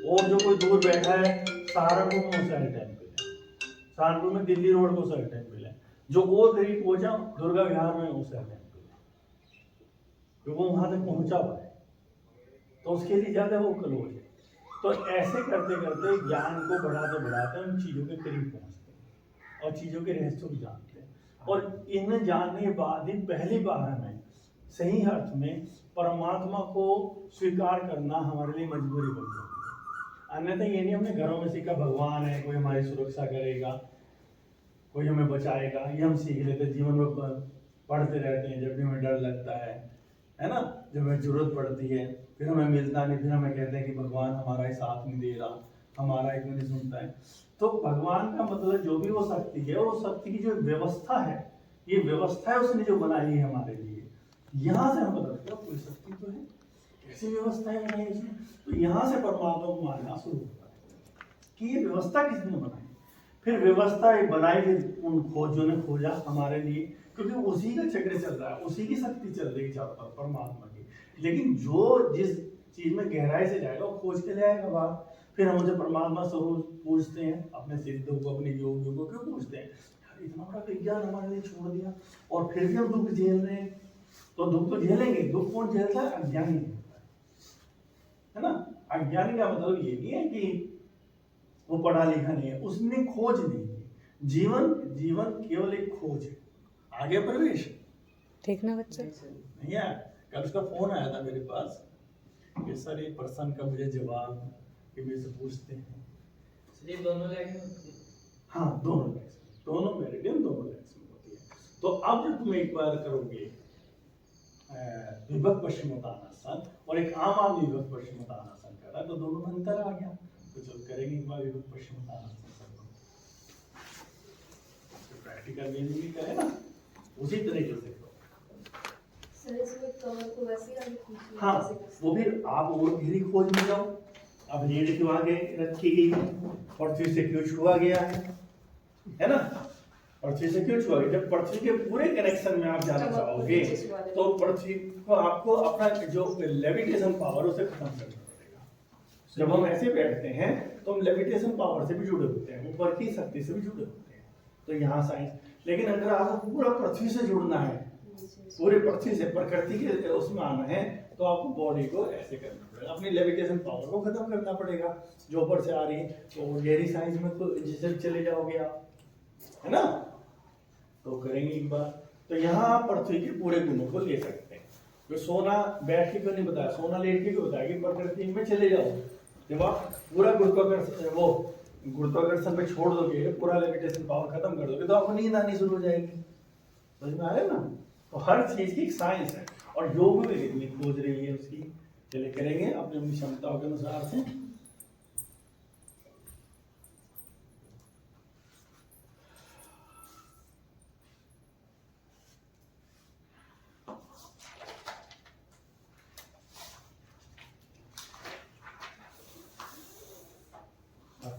और जो कोई दूर बैठा है सहारनपुर में उस टाइम पे है, सहारनपुर में दिल्ली रोड को उस टाइम पे है, जो और करीब पहुंचा दुर्गा विहार में उस टाइम पे है, क्योंकि वो वहां तक पहुंचा हुआ है तो उसके लिए ज्यादा वो क्लोज है। तो ऐसे करते करते ज्ञान को बढ़ाते बढ़ाते उन चीजों के करीब पहुंचते हैं और चीजों के रहस्यों को जानते हैं। और इन जानने के बाद ही पहली बार हमें सही अर्थ में परमात्मा को स्वीकार करना हमारे लिए मजबूरी बन जाती है। अन्यथा ये नहीं हमने घरों में सीखा भगवान है, कोई हमारी सुरक्षा करेगा, कोई हमें बचाएगा, ये हम सीख लेते जीवन में पढ़ते रहते हैं जब भी हमें डर लगता है ना, जब हमें जरूरत पड़ती है, फिर हमें मिलता नहीं, फिर हमें कहते हैं कि भगवान हमारा ही साथ नहीं दे रहा, हमारा ही क्यों नहीं सुनता है। तो भगवान का मतलब जो भी वो शक्ति है, वो शक्ति की जो व्यवस्था है, ये व्यवस्था है उसने जो बनाई है हमारे लिए, यहाँ से हम पता लगता है कोई शक्ति तो है, कैसी व्यवस्था है बनाई उसने। तो यहाँ से परमात्मा को मानना शुरू होता है कि ये व्यवस्था किसने बनाई। फिर व्यवस्था ये बनाई, फिर उन खोजों ने खोजा हमारे लिए, क्योंकि उसी का चक्र चल रहा है, उसी की शक्ति चल रही है चारों तरफ परमात्मा की। लेकिन जो जिस चीज में गहराई से जाएगा वो खोज के ले आएगा बाहर। फिर हम उसे परमात्मा स्वरूप पूछते हैं, अपने सिद्धों को, अपने योगियों को क्यों पूछते हैं? यार इतना बड़ा विज्ञान हमारे लिए छोड़ दिया और फिर भी हम दुख झेल रहे हैं। तो दुख तो झेलेंगे, दुख कौन झेलता है? अज्ञानी है ना। अज्ञानी का मतलब ये नहीं है कि वो पढ़ा लिखा नहीं है, उसने खोज नहीं की। जीवन केवल एक खोज है, आगे प्रवेश ठीक ना बच्चे? नहीं है। कल उसका फोन आया था मेरे पास कि सर एक पर्सन का मुझे जवाब कि मेरे से पूछते हैं। सिर्फ दोनों लेग में होती है? हाँ दोनों लेग्स, दोनों मेरिडियन दोनों लेग्स में होती है। तो अब जब तुम एक बार करोगे विभक्त पश्चिमोत्तानासन और एक आम आदमी विभक्त पश्चिमोत्तानासन कर रहा है तो दोनों में अंतर आ गया। तो चलो करेंगे एक बार विभक्त पश्चिमोत्तानासन, प्रैक्टिकल वे में भी करें ना, उसी तरीके से करो। सर इसमें कमर को वैसे ही आगे खींचिए। हाँ वो भी आप और गहरी खोज में जाओ। अब रीढ़ क्यों आगे रखी गई, पृथ्वी से क्यों छुआ गया है ना, पृथ्वी से क्यों छुआ गया? जब पृथ्वी के पूरे कनेक्शन में आप जाना चाहोगे तो पृथ्वी को आपको अपना जो लेविटेशन पावर उसे खत्म करना पड़ेगा। जब हम ऐसे बैठते हैं तो हम लेविटेशन पावर से भी जुड़े होते हैं, ऊपर की शक्ति से भी जुड़े होते हैं। तो यहाँ साइंस, लेकिन अगर आपको पूरा पृथ्वी से जुड़ना है, पूरे पृथ्वी से प्रकृति के उसमें आना है तो आपको बॉडी को ऐसे करना पड़ेगा, अपनी लेविटेशन पावर को खत्म करना पड़ेगा जो ऊपर से आ रही है। तो गहरी साइंस में तो जिसे चले जाओगे आप, है ना। तो करेंगे एक बार। तो यहाँ आप पृथ्वी के पूरे गुणों को ले सकते हैं। जो सोना बैठ के क्यों नहीं बताया, सोना लेट के क्यों बताया कि प्रकृति में चले जाओ। जब आप पूरा गुरुत्वाकर्षण पे छोड़ दोगे, पूरा लेविटेशन पावर खत्म कर दोगे तो आपको नींद आनी शुरू हो जाएगी। समझ में आ रहा है ना। तो हर चीज की एक साइंस है और योग में इतनी खोज रही है उसकी। चलिए करेंगे अपनी अपनी क्षमताओं के अनुसार से।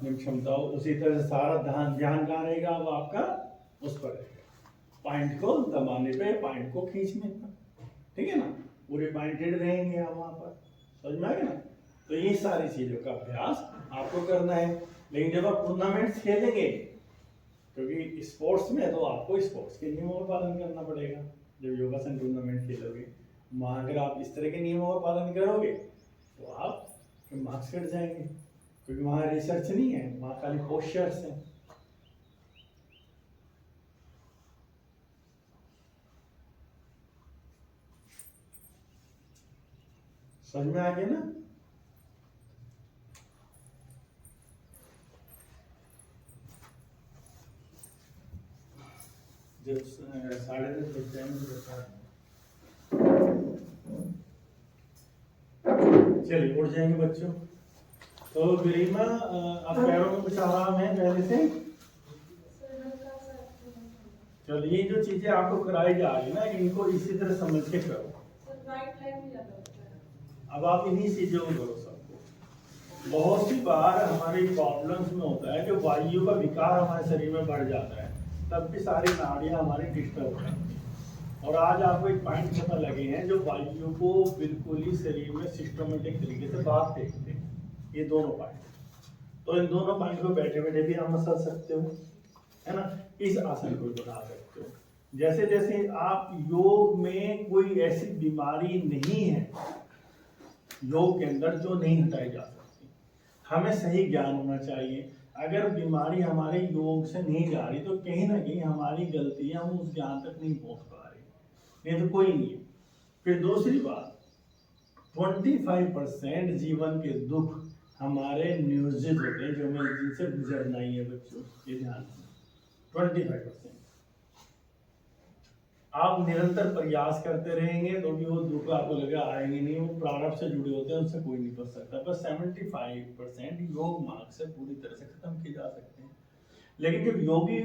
अपनी क्षमताओं, उसी तरह से सारा ध्यान ध्यान कहाँ रहेगा, अब आपका उस पर रहेगा, पॉइंट को दबाने पे, पॉइंट को खींचने पर, ठीक है ना, पूरे पॉइंटेड रहेंगे आप वहाँ पर, समझ में आ गया ना। तो ये सारी चीजों का अभ्यास आपको करना है। लेकिन जब आप टूर्नामेंट खेलेंगे, क्योंकि स्पोर्ट्स में तो आपको स्पोर्ट्स के नियमों का पालन करना पड़ेगा। जब योगासन टूर्नामेंट खेलोगे, वहाँ अगर आप इस तरह के नियमों का पालन करोगे तो आप मार्क्स कट जाएंगे, क्योंकि वहाँ रिसर्च नहीं है, वहाँ खाली पोस्चर्स हैं। समझ में आ गया ना। जब 10:30 बज जाएंगे, चलिए उठ जाएंगे बच्चों। तो गरिमा, अब पैरों में कुछ आराम है पहले से? चलिए, ये जो चीजें आपको कराई जा रही ना, इनको इसी तरह समझ के करो। अब आप इन्हीं चीजों को करो सबको। बहुत सी बार हमारी प्रॉब्लम्स में होता है कि वायु का विकार हमारे शरीर में बढ़ जाता है, तब भी सारी नाड़ियां हमारी डिस्टर्ब हो जाती हैं। और आज आपको एक पॉइंट पता लगे हैं जो वायु को बिल्कुल ही शरीर में सिस्टमेटिक तरीके से बाहर फेंकते हैं, ये दोनों पॉइंट। तो इन दोनों पॉइंट को बैठे बैठे भी आप मसल सकते हो, है ना। इस आसन को बना सकते हो। जैसे जैसे आप योग में कोई ऐसी बीमारी नहीं है योग के अंदर जो नहीं हटाई जा सकती, हमें सही ज्ञान होना चाहिए। अगर बीमारी हमारे योग से नहीं जा रही तो कहीं ना कहीं हमारी गलती है, हम उस ज्ञान तक नहीं पहुंच पा रहे, नहीं तो कोई नहीं है। फिर दूसरी बात, 25% जीवन के दुख हमारे नियोजित होते हैं, जो हमें जिनसे गुजरना ही है बच्चों, ये ध्यान रखना। 25% आप निरंतर प्रयास करते रहेंगे तो भी वो दुख आपको लगा आएंगे नहीं, वो प्रारब्ध से जुड़े होते हैं, उनसे कोई नहीं बच सकता। पर 75% योग मार्ग से पूरी तरह से खत्म किए जा सकते हैं। लेकिन जब योगी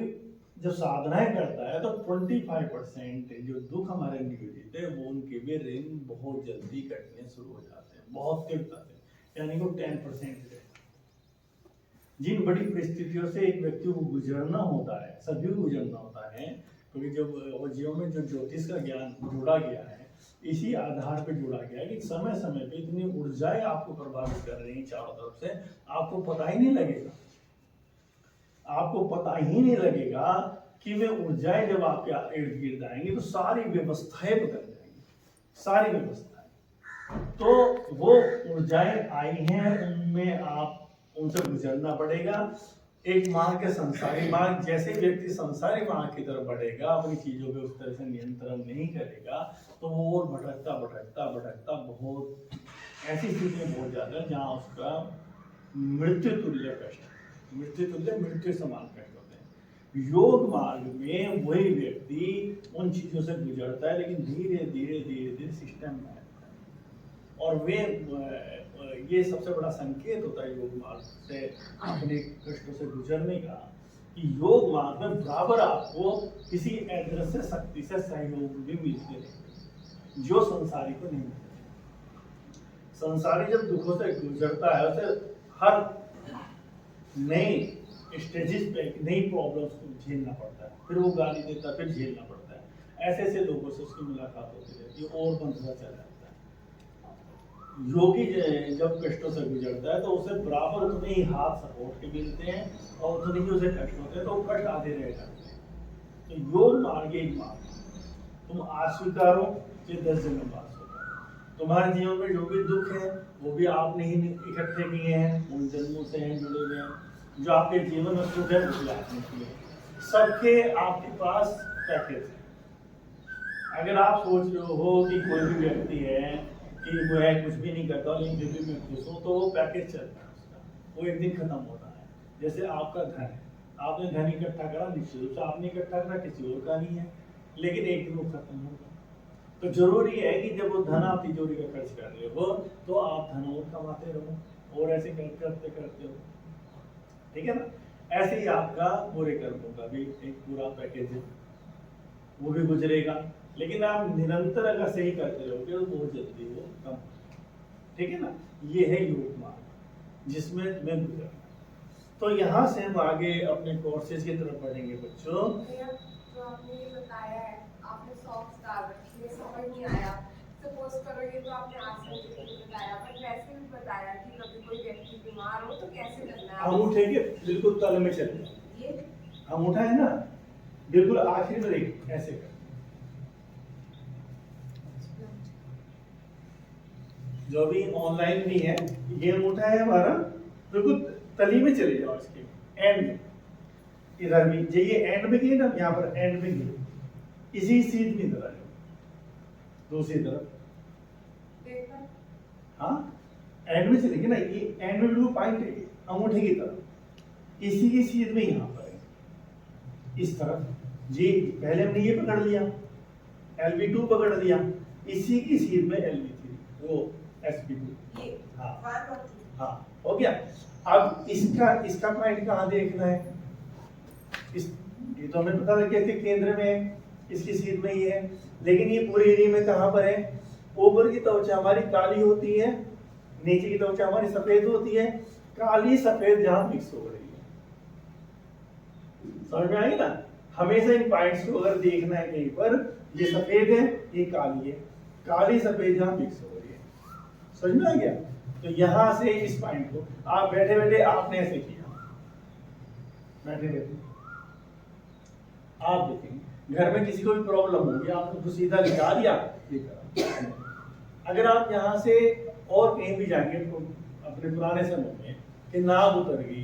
जब साधनाएं करता है तो 25% जो दुख हमारे नियोजित है वो उनके भी ऋण बहुत जल्दी कटने शुरू हो जाते हैं, बहुत तीव्रता से, यानी कि 10% है। जिन बड़ी परिस्थितियों से एक व्यक्ति को गुजरना होता है, सभी को गुजरना होता है, क्योंकि जब जीवन में जो ज्योतिष का ज्ञान जोड़ा गया है, इसी आधार पर जोड़ा गया है कि समय समय पे इतनी ऊर्जाएं आपको प्रभावित कर रही हैं चारों तरफ से, आपको पता ही नहीं लगेगा, आपको पता ही नहीं लगेगा कि वे ऊर्जाएं जब आपके इर्द गिर्द आएंगी तो सारी व्यवस्थाएं बदल जाएंगी, सारी व्यवस्थाएं। तो वो ऊर्जाएं आई हैं, उनमें आप उनसे गुजरना पड़ेगा। एक मार्ग के संसारी मार्ग, जैसे व्यक्ति संसारी मार्ग की तरफ बढ़ेगा, अपनी चीजों पे उस तरह से नियंत्रण नहीं करेगा तो वो और भटकता भटकता भटकता बहुत ऐसी स्थिति में पहुंच जाता है जहाँ उसका मृत्यु तुल्य कष्ट, मृत्यु तुल्य मृत्यु समान कष्ट होते हैं। योग मार्ग में वही व्यक्ति उन चीजों से गुजरता है, लेकिन धीरे धीरे धीरे धीरे सिस्टम में आता है। और वे ये सबसे बड़ा संकेत होता है योग मार्ग से अपने कष्टों से गुजरने का, कि योग मार्ग में बराबर आपको किसी अदृश्य शक्ति से सहयोग भी मिलते हैं जो संसारी को नहीं मिलते। संसारी जब दुखों से गुजरता है उसे हर नई स्टेजेस पे नई प्रॉब्लम्स को झेलना पड़ता है, फिर वो गाली देता है, फिर झेलना पड़ता है। ऐसे ऐसे लोगों से उसकी मुलाकात होती रहती है और बंधता चला जाता है। योगी जब कष्टों से गुजरता है तो उसे बराबर उतने ही हाथ सपोर्ट के मिलते हैं और उतने ही उसे कष्ट होते हैं, तो कष्ट आधे रह जाते हैं। तो योग मार्ग एक मार्ग, तुम आज स्वीकारो, ये 10 जन्म बाद होगा। तुम्हारे जीवन में जो भी दुख है वो भी आपने ही इकट्ठे किए हैं, उन जन्मों से हैं जुड़े हुए हैं। जो आपके जीवन में सुख है वो भी आपने किए हैं। सबके आपके पास पैकेज है। अगर आप सोच रहे हो कि कोई भी व्यक्ति है कि वो है कुछ भी नहीं करता लेकिन फिर भी मैं खुश हूँ, तो वो पैकेज चलता है उसका, वो एक दिन खत्म होता है। जैसे आपका धन है, आपने धन इकट्ठा करा, निश्चित रूप से आपने इकट्ठा करा, किसी और का नहीं है, लेकिन एक दिन वो खत्म होगा। तो जरूरी है कि जब वो धन आप तिजोरी का खर्च कर रहे हो तो आप धन और कमाते रहो और ऐसे करते करते हो, ठीक है ना। ऐसे ही आपका बुरे कर्मों का भी एक पूरा पैकेज है, वो भी गुजरेगा। लेकिन आप निरंतर अगर सही करते रहोगे तो बहुत जल्दी वो कम, ठीक है ना। ये है योग मार्ग जिसमें तुम्हें गुजरना। तो यहाँ से हम आगे अपने कोर्सेज की तरफ बढ़ेंगे बच्चों। भैया जो आपने ये बताया है, आपने सॉफ्ट डाल रखी है, समझ नहीं आया। सपोज करो ये तो आपने आसन के लिए बताया, पर वैसे भी बताया कि कभी कोई व्यक्ति बीमार हो तो कैसे करना है। अंगूठे के बिल्कुल तल में चले जाओ। ये अंगूठा है ना, बिल्कुल आखिर में देखिए ऐसे कर। जो भी ऑनलाइन भी है, ये अंगूठा है हमारा, बिल्कुल तली में चले जाओ, इसके एंड में। इधर भी जो ये एंड में गए ना, यहाँ पर एंड में गए, इसी सीध में इधर आ जाओ, दूसरी तरफ। देखना हाँ, एंड में चलेगी ना, ये एंड में बिल्कुल पॉइंट है अंगूठे की तरफ, इसी की सीध में यहाँ पर है, इस तरफ। जी पहले हमने ये पकड़ लिया, LV2 पकड़ लिया, इसी की सीध में LV3, वो SP2। ये हाँ 1 और 2। हाँ, हो गया। अब इसका पॉइंट कहाँ देखना है? ये तो हमें पता लग गया कि केंद्र में है, इसकी सीध में ये है, लेकिन ये पूरे एरिया में कहाँ पर है? ऊपर की त्वचा हमारी काली होती है, नीचे की त्वचा हमारी सफेद होती है, काली सफेद जहां मिक्स हो रही है। समझ में आई ना? हमेशा इन पॉइंट्स को अगर देखना है कहीं पर, ये सफेद है, ये काली है, काली सफेद जहां मिक्स हो रही है। समझ में आ गया? तो यहां से इस पॉइंट को आप बैठे बैठे आपने ऐसे किया, बैठे बैठे आप देखेंगे घर में किसी को भी प्रॉब्लम होगी, आपने तो सीधा लगा दिया, ये करा। अगर आप यहाँ से और कहीं भी जाएंगे तो अपने पुराने समय में कि नाभ उतर गई,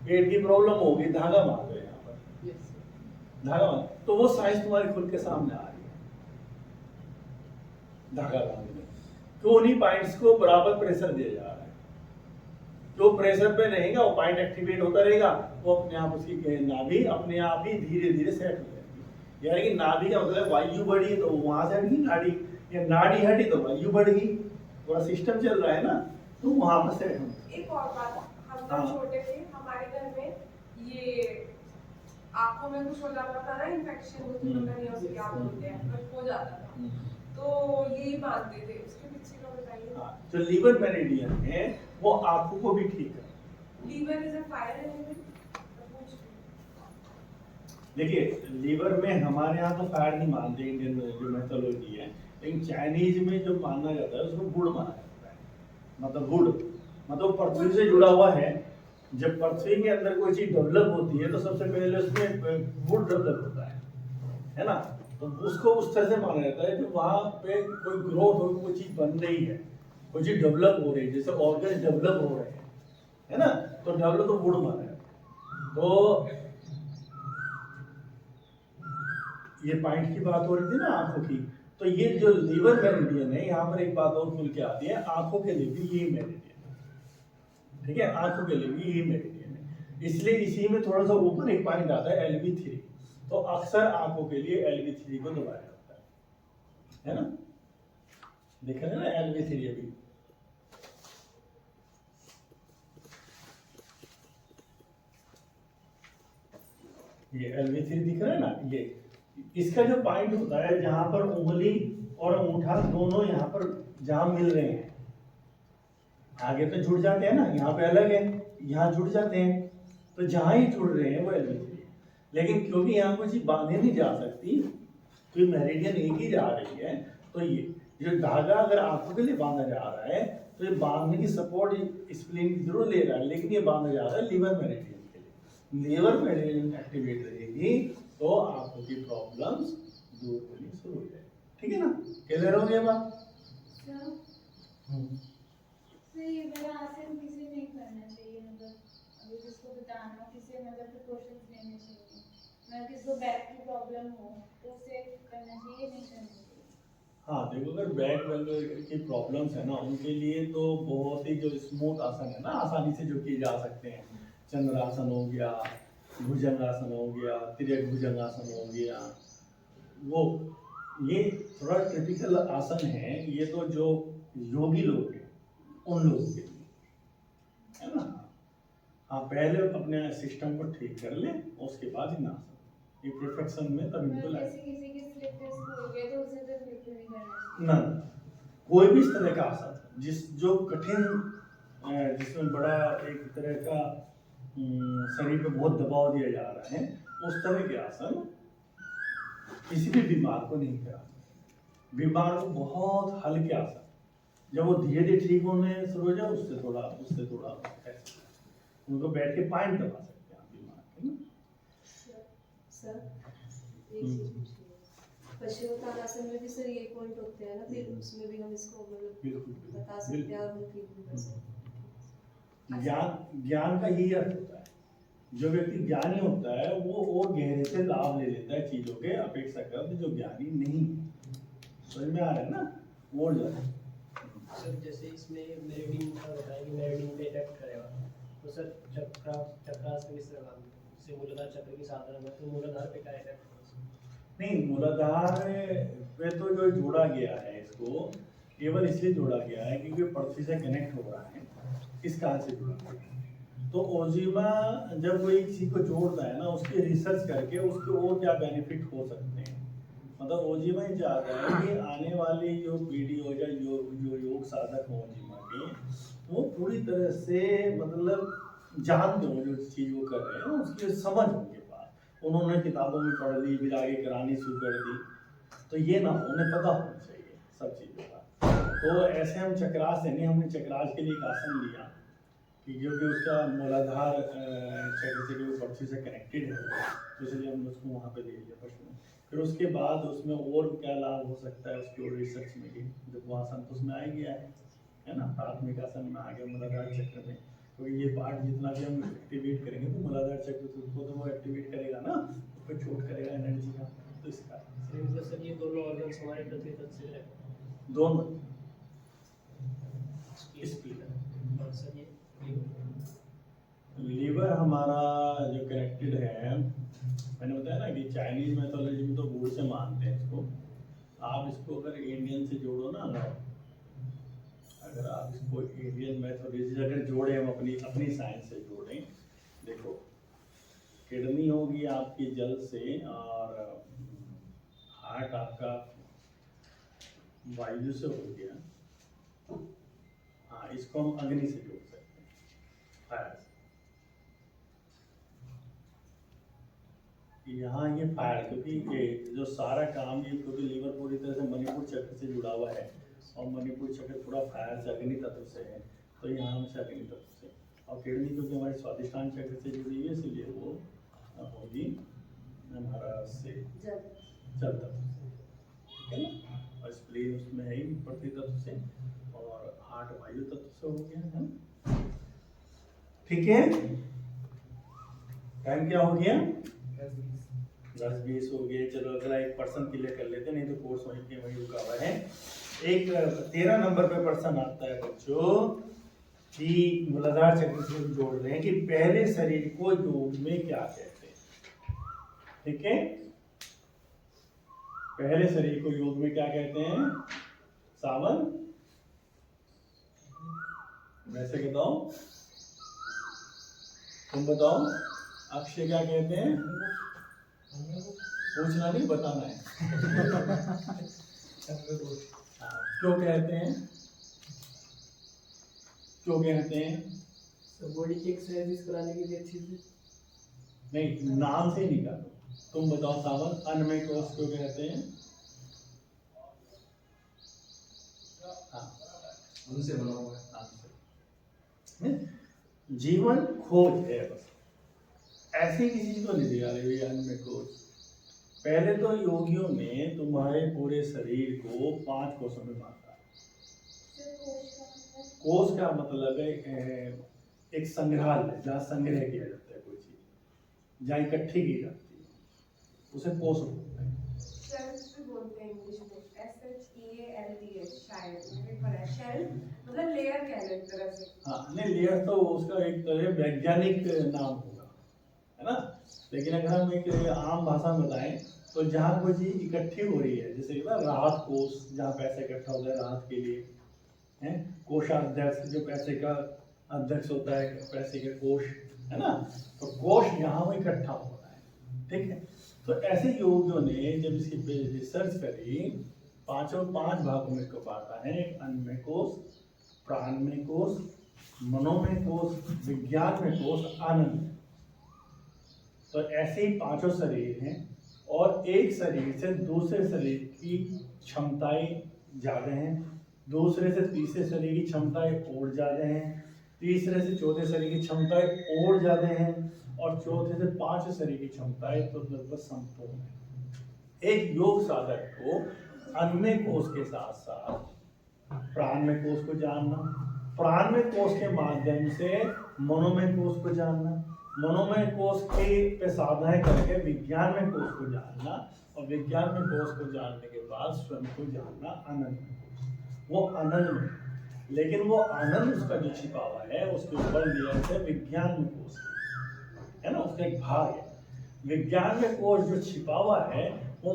पेट की प्रॉब्लम हो गई, धागा मार दो यहाँ पर, धागा मार, तो वो साइंस तुम्हारे खुद के सामने आ रही है। धागा बांधने तो उन्हीं पॉइंट्स को बराबर प्रेशर दिया जा रहा है, जो प्रेशर पे रहेगा वो पॉइंट एक्टिवेट होता रहेगा, वो अपने आप उसकी नाभि अपने आप ही धीरे धीरे सेट हो जाएगी। यानी कि नाभि का मतलब वायु बढ़ी तो वहां से हटी नाड़ी, या नाड़ी हटी तो वायु बढ़ गई, पूरा सिस्टम चल रहा है ना, तो वहां पर सेट हो। एक और बात, हम हाँ। जब छोटे थे हमारे घर में ये आंखों में कुछ हो जाता था ना, इन्फेक्शन होती पता नहीं उसको क्या बोलते हैं, बट हो जाता था, तो यही बांधते थे। उसके पीछे का बताइए। हाँ, जो लीवर मेरिडियन है वो आंखों को भी ठीक है। Liver is a fire element. देखिए लीवर में हमारे यहाँ तो फायर नहीं मानते, इंडियन जो मैथोलॉजी है, लेकिन चाइनीज में जो माना जाता है उसको गुड़ माना जाता है। मतलब गुड़ मतलब पृथ्वी से जुड़ा हुआ है। जब पृथ्वी के अंदर कोई चीज डेवलप होती है तो सबसे पहले उसमें गुड़ डेवलप होता है ना, तो उसको उस तरह से माना जाता है कि वहाँ पे कोई ग्रोथ हो, कोई चीज बन रही है, कोई चीज डेवलप हो रही है, जैसे ऑर्गन डेवलप हो रहे हैं, है ना, तो डेवलप तो गुड़ माना जाता है। तो ये पॉइंट की बात हो रही थी ना आंखों की, तो ये जो लीवर मेरिडियन है, यहाँ पर एक बात और खुल के आती है, आंखों के लिए भी ये मेरिडियन है, ठीक है, आंखों के लिए भी ये मेरिडियन है। इसलिए इसी में थोड़ा सा ऊपर एक पॉइंट आता है LV3, तो अक्सर आंखों के लिए LV3 को दबाया जाता है ना, देख रहे हैं ना LV3 अभी। ये LV3 दिख रहा है ना, ये इसका जो पॉइंट होता है जहां पर उंगली और अंगूठा दोनों यहाँ पर जहां मिल रहे हैं, आगे तो जुड़ जाते हैं ना, यहाँ पे अलग है, यहाँ जुड़ जाते हैं, तो जहां ही जुड़ रहे हैं वो LV3 है। लेकिन क्योंकि यहाँ कोई चीज बांधे नहीं जा सकती, तो ये मेरिडियन एक ही जा रही है, तो ये धागा अगर आंखों के लिए बांधा जा रहा है तो ये बांधने की सपोर्ट स्प्लिन जरूर ले रहा है, लेकिन ये बांधा जा रहा है लीवर मेरिडियन के लिए। लीवर मेरिडियन एक्टिवेट रहेगी तो आंखों की प्रॉब्लम्स दूर होनी शुरू हो जाएगी, ठीक है ना, क्लियर हो गया बात? ये मेरा आसन किसी नहीं करना चाहिए, मतलब अभी जिसको बताना किसी मतलब प्रिकॉशंस लेने चाहिए, मैं किसको बैक की प्रॉब्लम हो तो उसे करना चाहिए, नहीं करना चाहिए। हाँ देखो, अगर बैक की प्रॉब्लम्स है ना, उनके लिए तो बहुत ही जो स्मूथ आसन है ना, आसानी से जो किए जा सकते हैं, चंद्रासन हो गया, भुजंगासन हो गया, तिर्यक भुजंगासन हो गया, वो ये थोड़ा टिपिकल आसन है, ये तो जो योगी लोग हैं उन लोगों के लिए, है ना। हाँ पहले अपने सिस्टम को ठीक कर ले, उसके बाद इन आसन, ये परफेक्शन में तब इनको लाए किसी की स्लिप डिस्क हो गया तो उसे तो बिल्कुल नहीं करना चाहिए ना, कोई भी इस तरह का आसन जो कठिन, जिसमें बड़ा एक तरह का शरीर पे बहुत दबाव दिया जा रहा है, उस तरह के आसन किसी भी बीमार को नहीं करा। बीमार को बहुत हल्के आसन, जब वो धीरे धीरे ठीक होने शुरू हो जाए उससे थोड़ा ऐसे उनको बैठ के पॉइंट दबा सकते हैं आप बीमार के ना। सर एक चीज पूछिए, पश्चिमोत्तानासन में भी सर ये पॉइंट होते हैं ना, फिर उसमें भी हम इसको मतलब बिल्कुल बता सकते हैं और हम ठीक भी कर सकते हैं। ज्ञान का यही अर्थ होता है। जो व्यक्ति ज्ञानी होता है वो और गहरे से लाभ ले लेता है चीजों के अपेक्षा कर, जो ज्ञानी नहीं है। समझ में आ रहा है ना? और ज्यादा सर जैसे इसमें मेरिडियन का बताया कि मेरिडियन पे इफेक्ट करेगा, तो सर चक्रासन किस तरह काम करता है? जैसे मूलाधार चक्र की साधना में तो मूलाधार पे क्या इफेक्ट होगा? नहीं, मूलाधार पे तो जो जोड़ा गया है इसको केवल इसलिए जोड़ा गया है क्योंकि पृथ्वी से कनेक्ट हो रहा है, इस कारण से जुड़ा गया है। तो ओजिमा जब कोई किसी को जोड़ता है ना, उसकी रिसर्च करके उसके और क्या बेनिफिट हो सकते हैं, मतलब ओजिमा ही चाहता है कि आने वाली जो पीढ़ी हो जाए जो योग साधक हो ओजिमा के, वो पूरी तरह से मतलब जानते हो जो चीज़ वो कर रहे हैं उसकी समझ उनके पास, उन्होंने किताबों में पढ़ ली फिर आगे करानी शुरू कर दी, तो ये ना हो, उन्हें पता होना चाहिए सब चीज़ों का। तो ऐसे हम चक्रास नहीं, हमने चक्रास के लिए एक आसन लिया कि क्योंकि उसका मूलाधार चक्र से जो पृथ्वी से कनेक्टेड है, तो इसलिए हमने उसको वहाँ पे ले लिया पशु में। फिर उसके बाद उसमें और क्या लाभ हो सकता है उसकी और रिसर्च में भी, जब वो आसन तो उसमें आ ही गया है ना, प्राथमिक आसन में आ गया मूलाधार चक्र में। तो ये पार्ट जितना भी हम एक्टिवेट करेंगे तो मूलाधार चक्र को तो वो एक्टिवेट करेगा ना, उस पर छोट करेगा एनर्जी का, तो इसका मतलब सर ये दोनों ऑर्गन्स हमारे पृथ्वी तत्व से है, दोनों स्प्लिट। और सर ये लीवर हमारा जो कनेक्टेड है, मैंने बताया ना कि चाइनीज मैथोलॉजी में तो गुड़ से मानते हैं इसको, आप इसको अगर इंडियन से जोड़ो ना, अगर आप इसको इंडियन मैथोलॉजी से अगर जोड़े, हम अपनी साइंस से जोड़ें, देखो किडनी होगी आपकी जल से और हार्ट आपका वायु से हो गया। हाँ, इसको हम अग्नि से जोड़ सकते हैं, फायर से। यहाँ ये फायर, क्योंकि ये जो सारा काम ये, क्योंकि लीवर पूरी तरह से मणिपुर चक्र से जुड़ा हुआ है और मणिपुर चक्र पूरा फायर से अग्नि तत्व से है, तो यहाँ हमसे अग्नि तत्व से, और किडनी क्योंकि हमारे स्वादिष्टान चक्र से जुड़ी हुई है इसलिए वो होगी हमारा से जल तत्व से, ठीक है ना। और स्प्लीन उसमें है ही पृथ्वी तत्व से, और हार्ट वायु तत्व से हो गया है ना, ठीक है। टाइम क्या हो गया? 10-20 हो गए। चलो अगला एक पर्सन के लिए कर लेते हैं, नहीं तो कोर्स वहीं के वहीं रुका हुआ है। एक 13 नंबर पे पर्सन आता है बच्चों कि मूलाधार चक्र से जोड़ रहे हैं कि पहले शरीर को योग में क्या कहते हैं, ठीक है। पहले शरीर को योग में क्या कहते हैं? सावन, वैसे बताओ, तुम बताओ, अक्षय क्या कहते हैं? पूछना नहीं, बताना है। क्यों कहते हैं? क्यों कहते हैं? बॉडी की एक्सरसाइज कराने के लिए अच्छी चीज नहीं, नाम से निकालो। तुम बताओ सावन, अन्नमय कोश क्यों कहते हैं? हाँ, उनसे बना हुआ है। जीवन खोज है, बस ऐसी किसी चीज को नहीं दिया रही अन्नमय कोश। पहले तो योगियों ने तुम्हारे पूरे शरीर को 5 कोषों में बांटा। कोष का मतलब है एक संग्रहालय, जहाँ संग्रह किया जाता है कोई चीज, जहाँ इकट्ठी की जाती है, उसे कोष बोलते हैं। शेल्फ भी बोलते हैं इंग्लिश में, SHELD शायद, मैंने पढ़ा है। शेल्फ मतलब लेयर कह लो एक तरह से। हाँ, नहीं, लेयर तो उसका एक तरह वैज्ञानिक नाम होगा, है ना। लेकिन अगर हम एक आम भाषा में बताएं तो जहाँ कोई चीज इकट्ठी हो रही है, जैसे ना राहत कोष, जहाँ पैसा इकट्ठा होता है राहत के लिए, है कोषाध्यक्ष, जो पैसे का अध्यक्ष होता है, पैसे के कोष, है ना। तो कोष यहाँ वो इकट्ठा हो रहा है, ठीक है। तो ऐसे योगियों ने जब इसकी रिसर्च करी, 5 भागों में इसको बांटा है। एक अन्नमय कोष, प्राणमय कोष, मनोमय कोश, विज्ञान में कोश, आनंद। तो ऐसे ही पांचों शरीर हैं और एक शरीर से दूसरे शरीर की क्षमताएं ज्यादा हैं, दूसरे से तीसरे शरीर की क्षमताएं और ज्यादा हैं, तीसरे से चौथे शरीर की क्षमताएं और ज्यादा हैं, और चौथे से पांचवें शरीर की क्षमताएं तो लगभग संपूर्ण है। एक योग साधक को अन्य कोश के साथ साथ प्राणमय कोश को जानना, प्राणमय कोश के माध्यम से मनोमय कोश को जानना, मनोमय कोश के पे साधनाएं करके विज्ञानमय कोश को जानना, और विज्ञानमय कोश को जानने के बाद स्वयं को जानना आनंद। वो आनंद में, लेकिन वो आनंद उसका जो छिपा हुआ है उसके ऊपर लेयर से विज्ञानमय कोश है ना, उसका एक भाग है। विज्ञानमय कोश जो छिपा हुआ है वो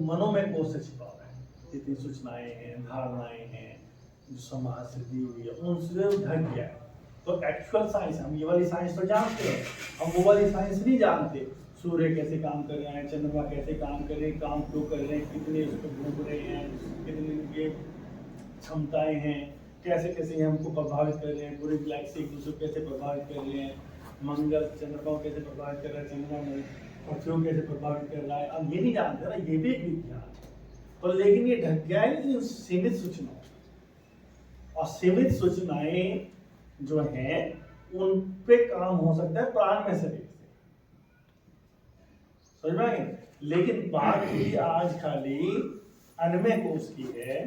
मनोमय कोश से छिपा हुआ है। जितनी सूचनाएं हैं, धारणाएं हैं, जो समाज से दी हुई है, उनसे ढक गया है। तो एक्चुअल साइंस, हम ये वाली साइंस तो जानते हैं, हम वो वाली साइंस नहीं जानते। सूर्य कैसे काम कर रहे हैं, चंद्रमा कैसे काम कर रहे हैं, काम क्यों कर रहे हैं, कितने उसको घूम रहे हैं, कितनी उनकी क्षमताएं हैं, कैसे कैसे ये हमको प्रभावित कर रहे हैं, पूरी गैलेक्सी एक दूसरे को कैसे प्रभावित कर रहे हैं, मंगल चंद्रमा को कैसे प्रभावित कर रहा है, चंद्रमा पृथ्वी को कैसे प्रभावित कर रहा है, अब ये नहीं जानते ना, ये भी एक विज्ञान है। तो लेकिन ये ढक गया है सीमित सूचनाओं, और सीमित सूचनाएं जो हैं उन पे काम हो सकता है प्राणमय शरीर से, समझ में आ गया? लेकिन बात ही आज खाली अन्नमय कोश की है।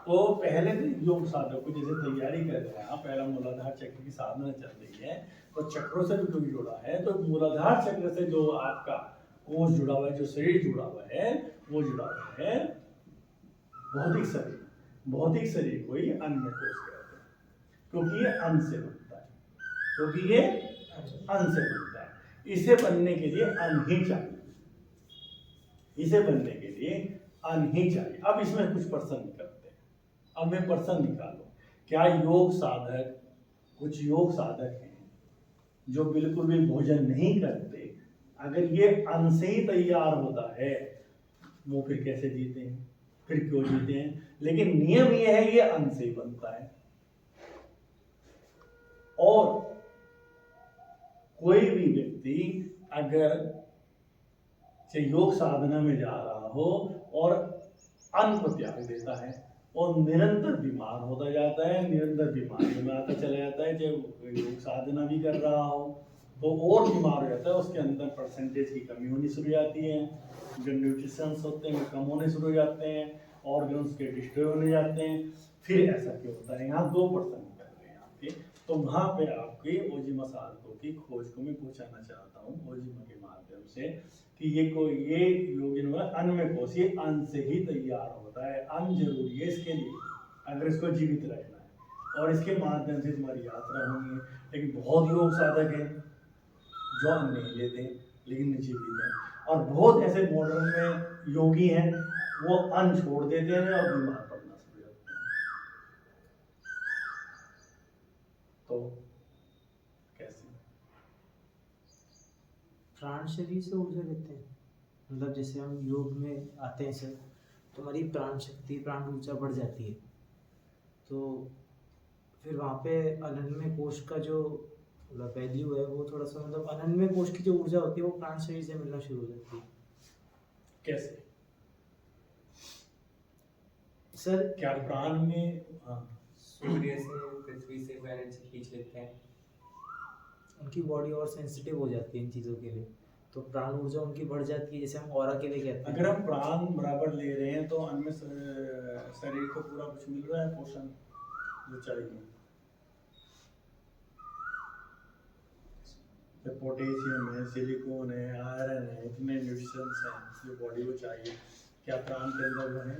तो पहले योग साधक को जैसे तैयारी कर रहे हैं, पहला मूलाधार चक्र की साधना चल रही है, तो चक्रों से भी कोई जुड़ा है, तो मूलाधार चक्र से जो आपका कोश जुड़ा हुआ है, जो शरीर जुड़ा हुआ है, वो जुड़ा हुआ है भौतिक शरीर। भौतिक शरीर को ही अन्नमय कोश कहते हैं, क्योंकि ये अन्न से बनता है, क्योंकि ये अन्न से बनता है। इसे बनने के लिए अन्न ही चाहिए, इसे बनने के लिए अन्न ही चाहिए। अब इसमें कुछ प्रश्न करते हैं। अब मैं प्रश्न निकालो, क्या योग साधक, कुछ योग साधक हैं जो बिल्कुल भी भोजन नहीं करते, अगर ये अन्न से ही तैयार होता है, वो फिर कैसे जीते हैं, फिर क्यों जीते हैं? लेकिन नियम ये है, ये अन्न से ही बनता है। और कोई भी व्यक्ति अगर योग साधना में जा रहा हो और अन्न को त्याग देता है और निरंतर बीमार होता जाता है, निरंतर बीमारियों में आता चला जाता है, चाहे योग साधना भी कर रहा हो तो और बीमार हो जाता है, उसके अंदर परसेंटेज की कमी होनी शुरू हो जाती है, जो न्यूट्रिशंस होते हैं कम होने शुरू हो जाते हैं, ऑर्गन्स के डिस्ट्रॉय होने जाते हैं। फिर ऐसा क्यों होता है? यहाँ 2% कर रहे हैं आपके, तो वहाँ पे आपके ओजिमा साधकों की खोज को मैं पूछना चाहता हूँ ओजिमा के माध्यम से कि ये योगिन अन्नमय कोश ये अन्न से ही तैयार होता है। अन्न जरूरी है इसके लिए, अगर इसको जीवित रखना है, और इसके माध्यम से तुम्हारी यात्रा होनी है। लेकिन बहुत योग साधक हैं जो अन्न नहीं लेते लेकिन जीवित हैं, और बहुत ऐसे मॉडर्न में योगी हैं वो अन्न छोड़ देते हैं और बीमार पड़ना शुरू हो जाते हैं। तो कैसे? प्राण शरीर से ऊर्जा लेते हैं, मतलब जैसे हम योग में आते हैं सर, तो हमारी प्राण शक्ति, प्राण ऊर्जा बढ़ जाती है, तो फिर वहाँ पे अनन्य कोश का जो मतलब वैल्यू है वो थोड़ा सा, मतलब अनन्य कोश की जो ऊर्जा होती है वो प्राण शरीर से मिलना शुरू हो जाती है। कैसे सर? क्या प्राण में सूर्य से, पृथ्वी से वो एनर्जी खींच लेते हैं, उनकी बॉडी और सेंसिटिव हो जाती है इन चीज़ों के लिए, तो प्राण ऊर्जा उनकी बढ़ जाती है, जैसे हम ऑरा के लिए कहते हैं। अगर हम प्राण बराबर ले रहे हैं तो अन्य शरीर को पूरा कुछ मिल रहा है, पोषण जो चाहिए, पोटेशियम है, सिलिकॉन है, आयरन है, इतने न्यूट्रिशंस हैं जो बॉडी को चाहिए। क्या प्राण के अंदर वो है?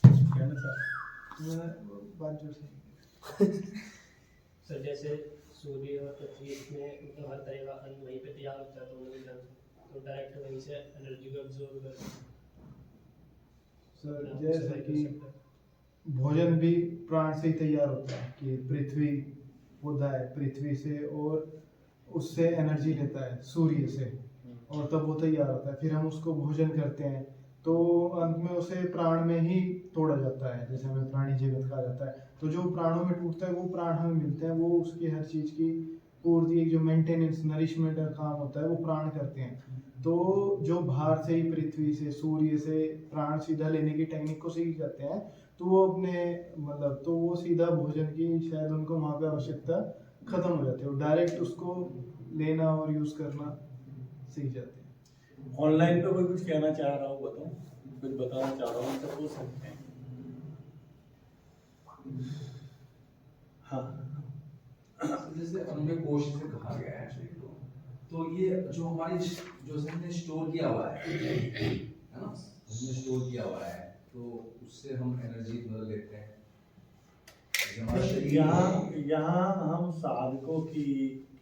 कहना चाहते बात जो सही सर जैसे सूर्य और पृथ्वी इसमें मतलब हर तरह का अन्न वहीं पे तैयार होता है, तो डायरेक्ट वहीं से एनर्जी को एब्जॉर्ब कर सर, जैसे कि भोजन भी प्राण से ही तैयार होता है, कि पृथ्वी पौधा है, पृथ्वी से और उससे एनर्जी लेता है सूर्य से, और तब वो तैयार होता है। फिर हम उसको भोजन करते हैं तो अंत में उसे प्राण में ही तोड़ा जाता है, जैसे हमें प्राणी जीवित कहा जाता है। तो जो प्राणों में टूटता है वो प्राण हमें मिलते हैं, वो उसकी हर चीज़ की पूर्ति, एक जो मेंटेनेंस नरिशमेंट का काम होता है वो प्राण करते हैं। तो जो बाहर से ही पृथ्वी से सूर्य से प्राण सीधा लेने की टेक्निक को सीख जाते हैं, तो वो अपने मतलब तो वो सीधा भोजन की शायद उनको वहाँ पे आवश्यकता खत्म हो जाती है, वो डायरेक्ट उसको लेना और यूज़ करना सीख जाते हैं। ऑनलाइन पे कोई कुछ कहना चाह रहा हो बताओ, कुछ बताना चाह रहा हो तो पूछ सकते हैं। हाँ जैसे हमने कोश से कहा गया है शरीर को, तो ये जो हमारी जो हमने स्टोर किया हुआ है ना, हमने स्टोर किया हुआ है, तो उससे हम एनर्जी मतलब लेते हैं। हमारा शरीर यहाँ हम साधकों की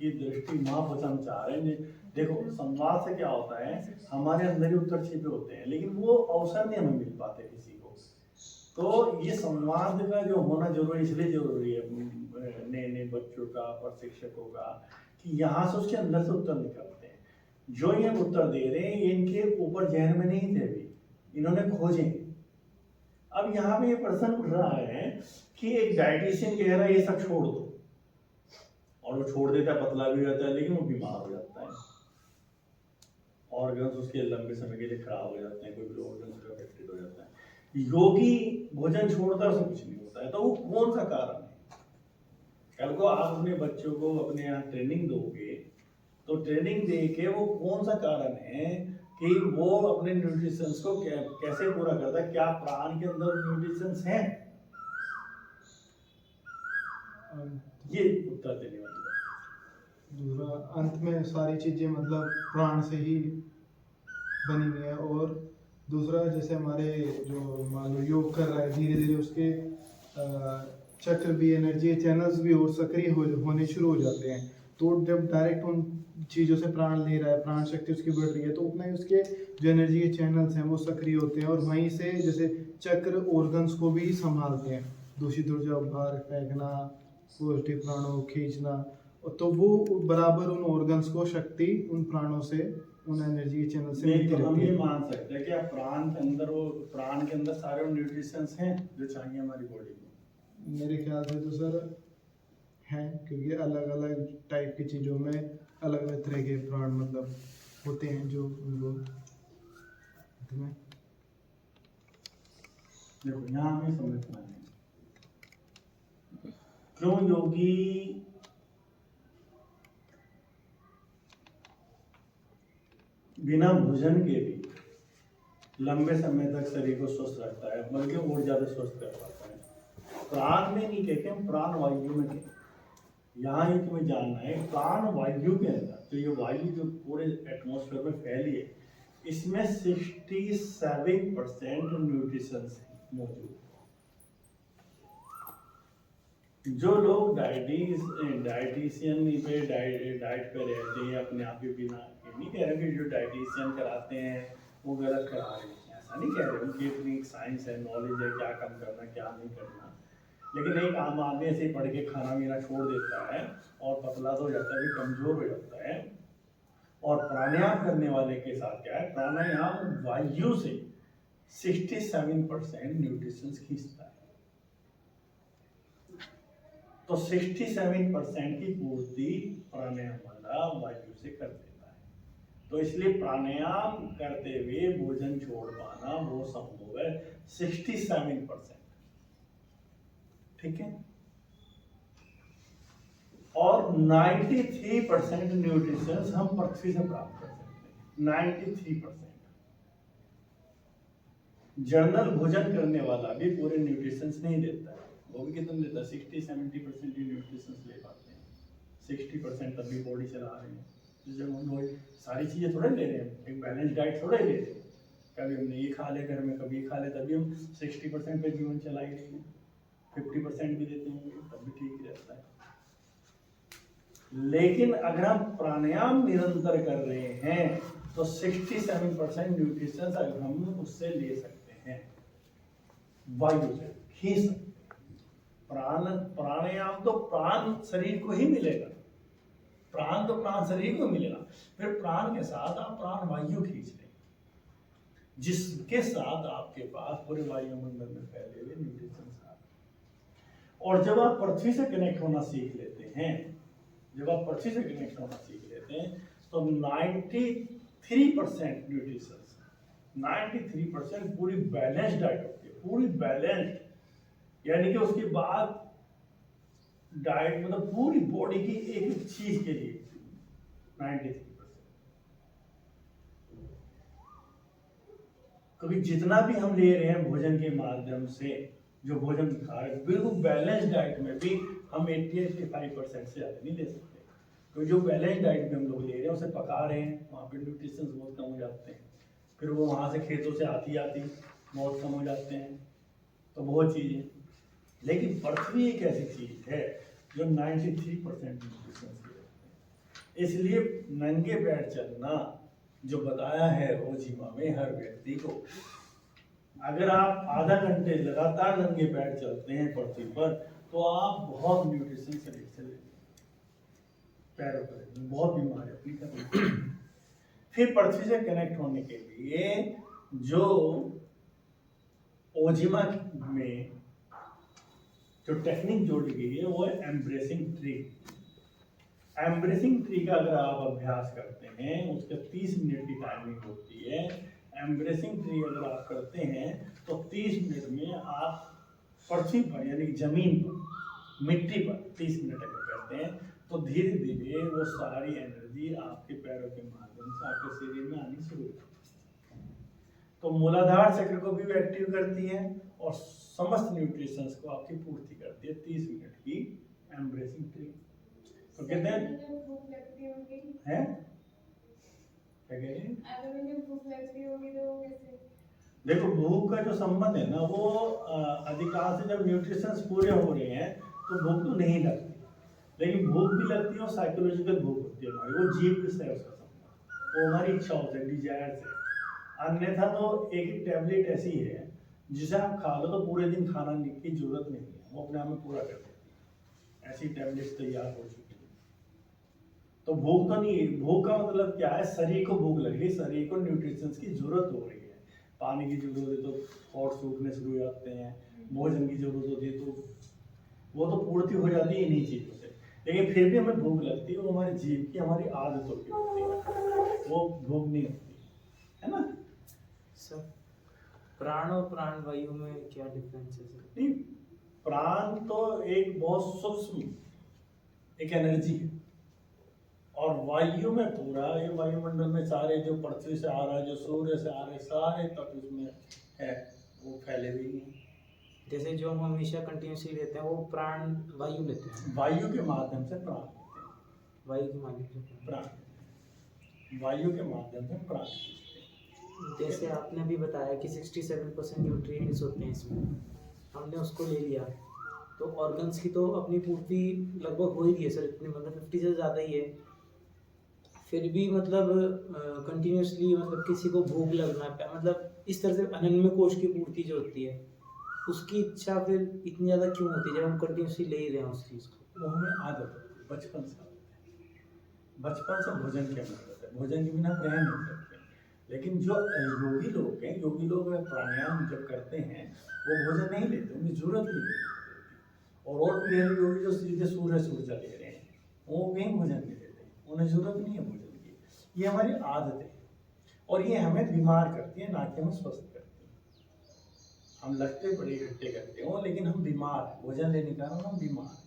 दृष्टि वहाँ पहुँचाना चाह रहे हैं। देखो संवाद से क्या होता है, हमारे अंदर ही उत्तर छिपे होते हैं, लेकिन वो अवसर नहीं हमें मिल पाते किसी को। तो ये संवाद का जो होना जरूरी, इसलिए जरूरी है नए नए बच्चों का, प्रशिक्षकों का, कि यहाँ से उसके अंदर से उत्तर निकलते हैं। जो ये उत्तर दे रहे हैं ये इनके ऊपर जहन में नहीं थे अभी, इन्होंने खोजे। अब यहाँ पे ये प्रश्न उठ रहा है कि एक डाइटिशियन कह रहा है ये सब छोड़ दो, और वो छोड़ देता है, पतला भी रहता है, लेकिन वो बीमार हो जाता है, ऑर्गन्स उसके लंबे समय के लिए खराब हो जाते हैं, कोई ऑर्गन्स अफेक्टेड हो जाता है। योगी भोजन छोड़ता है, उसमें कुछ नहीं होता है। तो वो कौन सा कारण है? कल को आप अपने बच्चों को अपने यहाँ ट्रेनिंग दोगे, तो ट्रेनिंग दे के वो कौन सा कारण है कि वो अपने न्यूट्रिशंस को कैसे पूरा करता है? क्या प्राण के अंदर न्यूट्रिशंस हैं? ये उत्तर देने वाली बात। दूसरा, अंत में सारी चीज़ें मतलब प्राण से ही बनी हुई है। और दूसरा, जैसे हमारे जो मान लो योग कर रहा है, धीरे धीरे उसके चक्र भी, एनर्जी चैनल्स भी और सक्रिय होने शुरू हो जाते हैं। तो जब डायरेक्ट उन चीज़ों से प्राण ले रहा है, प्राण शक्ति उसकी बढ़ रही है, तो उतना ही उसके जो एनर्जी के चैनल्स हैं वो सक्रिय होते हैं, और वहीं से जैसे चक्र ऑर्गन्स को भी संभालते हैं, दूषित ऊर्जा बाहर फेंकना, पॉजिटिव प्राणों को खींचना। तो वो बराबर उन ऑर्गन्स को शक्ति उन प्राणों से, उन एनर्जी के चैनल से मिलती हम रहती ये है। मान सकते हैं कि आप प्राण के अंदर सारे न्यूट्रिशंस हैं जो चाहिए हमारी बॉडी को। मेरे ख्याल से तो सर हैं, क्योंकि अलग अलग टाइप की चीज़ों में अलग अलग तरह के प्राण मतलब होते हैं जो उनको में। देखो यहाँ हमें समझना है क्यों योगी बिना भोजन के भी लंबे समय तक शरीर को स्वस्थ रखता है, बल्कि और ज्यादा स्वस्थ कर पाता है। प्राण में नहीं कहते हम, प्राण वायु में कहते हैं। यहाँ ही तुम्हें जानना है, प्राण वायु के अंदर तो ये वायु जो पूरे एटमॉस्फेयर में फैली है, इसमें 67% न्यूट्रिशंस मौजूद। जो लोग डाइटिशियन पे डाइट पे रहते हैं, अपने आप ही बिना, नहीं कह रहे कि जो डाइटिशियन कराते हैं वो गलत करा रहे हैं, ऐसा नहीं कह रहे। उनकी अपनी साइंस है, नॉलेज है, क्या कम करना क्या नहीं करना। लेकिन एक आम आदमी ऐसे ही पढ़ के खाना पीना छोड़ देता है और पतला तो हो जाता है, भी कमजोर हो जाता है। और प्राणायाम करने वाले के साथ क्या है, प्राणायाम वायु से 67% न्यूट्रिशंस खींचता है। तो 67% की पूर्ति प्राणायाम वाला वायु से कर देता है। तो इसलिए प्राणायाम करते हुए भोजन छोड़ पाना वो संभव है 67%। ठीक है। और 93% न्यूट्रिशंस हम पृथ्वी से प्राप्त कर सकते हैं। 93%। जर्नल भोजन करने वाला भी पूरे न्यूट्रिशंस नहीं देता है, वो भी कितना देता है, 60-70% ही न्यूट्रिशंस ले पाते हैं। 60% तब भी बॉडी चला रहे हैं। जब हम लोग सारी चीज़ें थोड़े ले रहे हैं, एक बैलेंस डाइट थोड़े ले रहे हैं। कभी हमने ये खा ले घर में, कभी ये खा ले, तभी हम 60% पे जीवन चला ही रहे हैं। 50% भी देते हैं तब भी ठीक रहता है। लेकिन अगर हम प्राणायाम निरंतर कर रहे हैं तो 67% न्यूट्रिशंस अगर हम उससे ले सकते हैं, वायु से खींच सकते हैं। प्राणायाम तो प्राण शरीर को ही मिलेगा, प्राण तो प्राण शरीर को मिलेगा, फिर प्राण के साथ आप प्राण वायु खींच लें। जिसके साथ आपके पास पूरे वायुमंडल में फैले हुए न्यूट्रिशंस आ रहे हैं। और जब आप पृथ्वी से कनेक्ट होना सीख लेते हैं, जब आप पृथ्वी से कनेक्ट होना सीख लेते हैं, तो 93% न्यूट्रिशंस, 93% पूरी बैलेंस डाइट होती है, पूरी बैलेंस, यानी कि उसके बाद डाइट मतलब पूरी बॉडी की एक एक चीज के लिए 93%। क्योंकि जितना भी हम ले रहे हैं भोजन के माध्यम से, जो भोजन खा रहे हैं, बिल्कुल बैलेंस डाइट में भी हम 80-85% से ज़्यादा नहीं ले सकते। तो जो बैलेंस डाइट में हम लोग ले रहे हैं, उसे पका रहे हैं, वहाँ पे न्यूट्रिशंस बहुत कम हो जाते हैं। फिर वो वहाँ से खेतों से आती बहुत कम हो जाते हैं। तो बहुत चीज़ें, लेकिन पृथ्वी एक ऐसी चीज़ है जो 93% न्यूट्रिशंस की रखते हैं। इसलिए नंगे पैर चलना जो बताया है ओजिमा में हर व्यक्ति को, अगर आप आधा घंटे लगातार नंगे पैर चलते हैं पृथ्वी पर, तो आप बहुत न्यूट्रिशन शरीर से लेते हैं, पैरों पर बहुत बीमारी अपनी करनी। फिर पृथ्वी से कनेक्ट होने के लिए जो ओजिमा में जो टेक्निक जोड़ी गई है वो है एम्ब्रेसिंग ट्री। एम्ब्रेसिंग ट्री का अगर आप अभ्यास करते हैं, उसका 30 मिनट की टाइमिंग होती है। एम्ब्रेसिंग ट्री अगर आप करते हैं तो 30 मिनट में आप पृथ्वी पर यानी जमीन पर, मिट्टी पर 30 मिनट अगर करते हैं, तो धीरे धीरे वो सारी एनर्जी आपके पैरों के माध्यम से आपके शरीर में आनी शुरू होती है। तो मूलाधार चक्र को भी एक्टिव करती है और समस्त न्यूट्रिशंस को आपकी पूर्ति करती है 30 मिनट की एम्ब्रेसिंग ट्री। तो कहते हैं भूख लगती होगी, हैं क्या कह रहे हैं? अगर मुझे भूख लगती होगी तो वो कैसे? देखो भूख का जो संबंध है ना, वो अधिकांश जब न्यूट्रिशंस पूरे हो रहे हैं तो भूख तो नहीं लगती, लेकिन भूख भी लगती है और साइकोलॉजिकल भूख होती है हमारी, वो जीव से है उसका संबंध, वो हमारी इच्छाओं से, डिजायर से। अन्यथा तो एक टैबलेट ऐसी है जिसे आप खा लो तो पूरे दिन खाना की जरूरत नहीं है, वो अपने आप में पूरा कर देती है। ऐसी टैबलेट तैयार हो चुकी है। तो भूख तो नहीं है, भूख का मतलब क्या है, शरीर को भूख लगी, शरीर को न्यूट्रिशंस की जरूरत हो रही है, पानी की जरूरत है तो हॉट सूखने शुरू हो जाते हैं, भोजन की जरूरत होती है तो वो तो पूर्ति हो जाती है इन्हीं चीज़ों से। लेकिन फिर भी हमें भूख लगती है, वो हमारे जीव की, हमारी आदतों की होती है, वो भूख नहीं होती है ना। सर प्राण और प्राण वायु में क्या डिफरेंस है सर? नहीं, प्राण तो एक बहुत सूक्ष्म एक एनर्जी है, और वायु में पूरा ये वायुमंडल में सारे जो पृथ्वी से आ रहा है, जो सूर्य से आ रहे, सारे तत्व इसमें है, वो फैले हुए हैं। जैसे जो हम हमेशा कंटिन्यूसली लेते हैं वो प्राण वायु लेते हैं, वायु के माध्यम से प्राण लेते हैं, वायु के माध्यम से प्राण, वायु के माध्यम से प्राण लेते हैं। जैसे आपने अभी बताया कि 67% न्यूट्रिएंट्स होते हैं इसमें, हमने उसको ले लिया तो ऑर्गन्स की तो अपनी पूर्ति लगभग हो ही रही है सर, इतनी मतलब 50 से ज़्यादा ही है। फिर भी मतलब कंटिन्यूसली मतलब किसी को भूख लगना, मतलब इस तरह से अनन्य कोश की पूर्ति जो होती है उसकी इच्छा फिर इतनी ज़्यादा क्यों होती है जब हम कंटिन्यूसली ले ही रहे हैं उस चीज़ को? वो हमें आदत होती है, बचपन से आदत है, बचपन से भोजन की हमें आदत है, भोजन के बिना हम रह नहीं सकते। लेकिन जो योगी लोग हैं, योगी लोग प्राणायाम जब करते हैं वो भोजन नहीं लेते, उनकी जरूरत नहीं होती। और भी है योगी जो सीधे सूर्य ऊर्जा ले रहे हैं, वो भी भोजन नहीं लेते, उन्हें जरूरत नहीं है भोजन की। ये हमारी आदत है और ये हमें बीमार करती है, ना कि हमें स्वस्थ करती है। हम लगते बड़े इकट्ठे करते हो, लेकिन हम बीमार हैं, भोजन लेने के कारण हम बीमार हैं।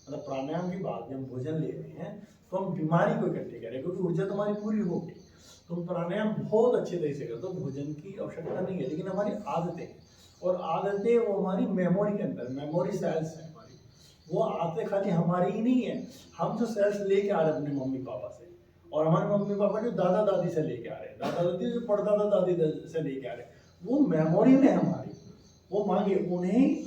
मतलब प्राणायाम की बात, जब हम भोजन ले रहे हैं तो हम बीमारी को इकट्ठे करें, क्योंकि ऊर्जा तुम्हारी पूरी होगी। तुम प्राणायाम बहुत अच्छे तरह से करते हो, भोजन की आवश्यकता नहीं है, लेकिन हमारी आदतें, और आदतें वो हमारी मेमोरी के अंदर, मेमोरी सेल्स है हमारी, वो आदतें खाली हमारी ही नहीं है, हम जो सेल्स लेके आ रहे हैं अपने मम्मी पापा से, और हमारे मम्मी पापा जो दादा दादी से लेके आ रहे हैं, दादा दादी जो परदादा दादी से लेके आ रहे हैं, वो मेमोरी में हमारी, वो मांगे उन्हें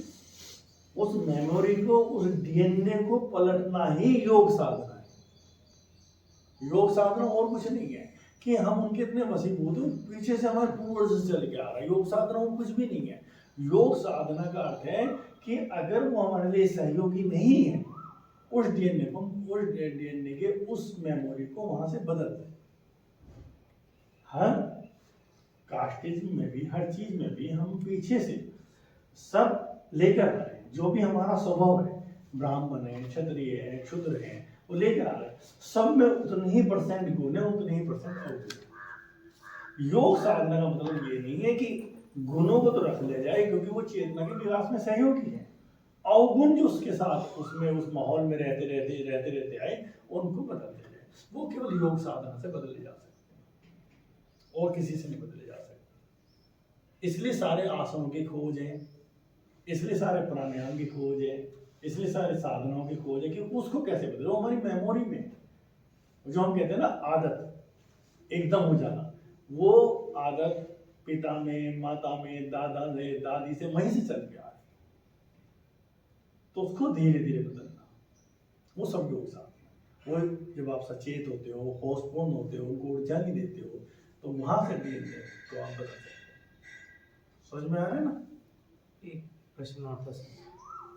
उस मेमोरी को, उस डीएनए को पलटना ही योग साधना है। योग साधना और कुछ नहीं है कि हम उनके इतने वसीभूत हो, पीछे से हमारे पूर्वज से चल के आ रहा है। योग साधना वो कुछ भी नहीं है। योग साधना का अर्थ है कि अगर वो हमारे लिए सहयोगी नहीं है, उस डीएनए को, उस डीएनए के उस मेमोरी को वहां से बदल दें। हाँ, कास्टिज्म में भी, हर चीज में भी हम पीछे से सब लेकर आ रहे हैं। जो भी हमारा स्वभाव है, ब्राह्मण है, क्षत्रिय है, क्षुद्र है, वो लेकर आ रहे हैं। सब में उतने ही परसेंट गुण है, उतने ही परसेंट अवगुण है। योग साधना का मतलब ये नहीं है कि गुणों को तो रख लिया जाए, क्योंकि वो चेतना के विकास में सहयोगी है। अवगुण जो उसके साथ उसमें उस माहौल में रहते आए, उनको बदल दिया जाए। वो केवल योग साधना से बदले जा सकते हैं और किसी से नहीं बदले जा सकते। इसलिए सारे आसनों की खोज है, इसलिए सारे प्राणायाम की खोज है, इसलिए सारे साधनाओं की खोज है कि उसको कैसे बदले। वो हमारी मेमोरी में, जो हम कहते हैं ना आदत एकदम हो जाना, वो आदत पिता में, माता में, दादा से, दादी से, वहीं से चल के आ रही, तो उसको धीरे धीरे बदलना, वो सब योग साधना। वो जब आप सचेत होते हो, होशपूर्ण होते हो, उनको ऊर्जा नहीं देते हो, तो वहां से धीरे धीरे तो आप बदल सकते हो। समझ में आ रहा है ना? एक प्रश्न और था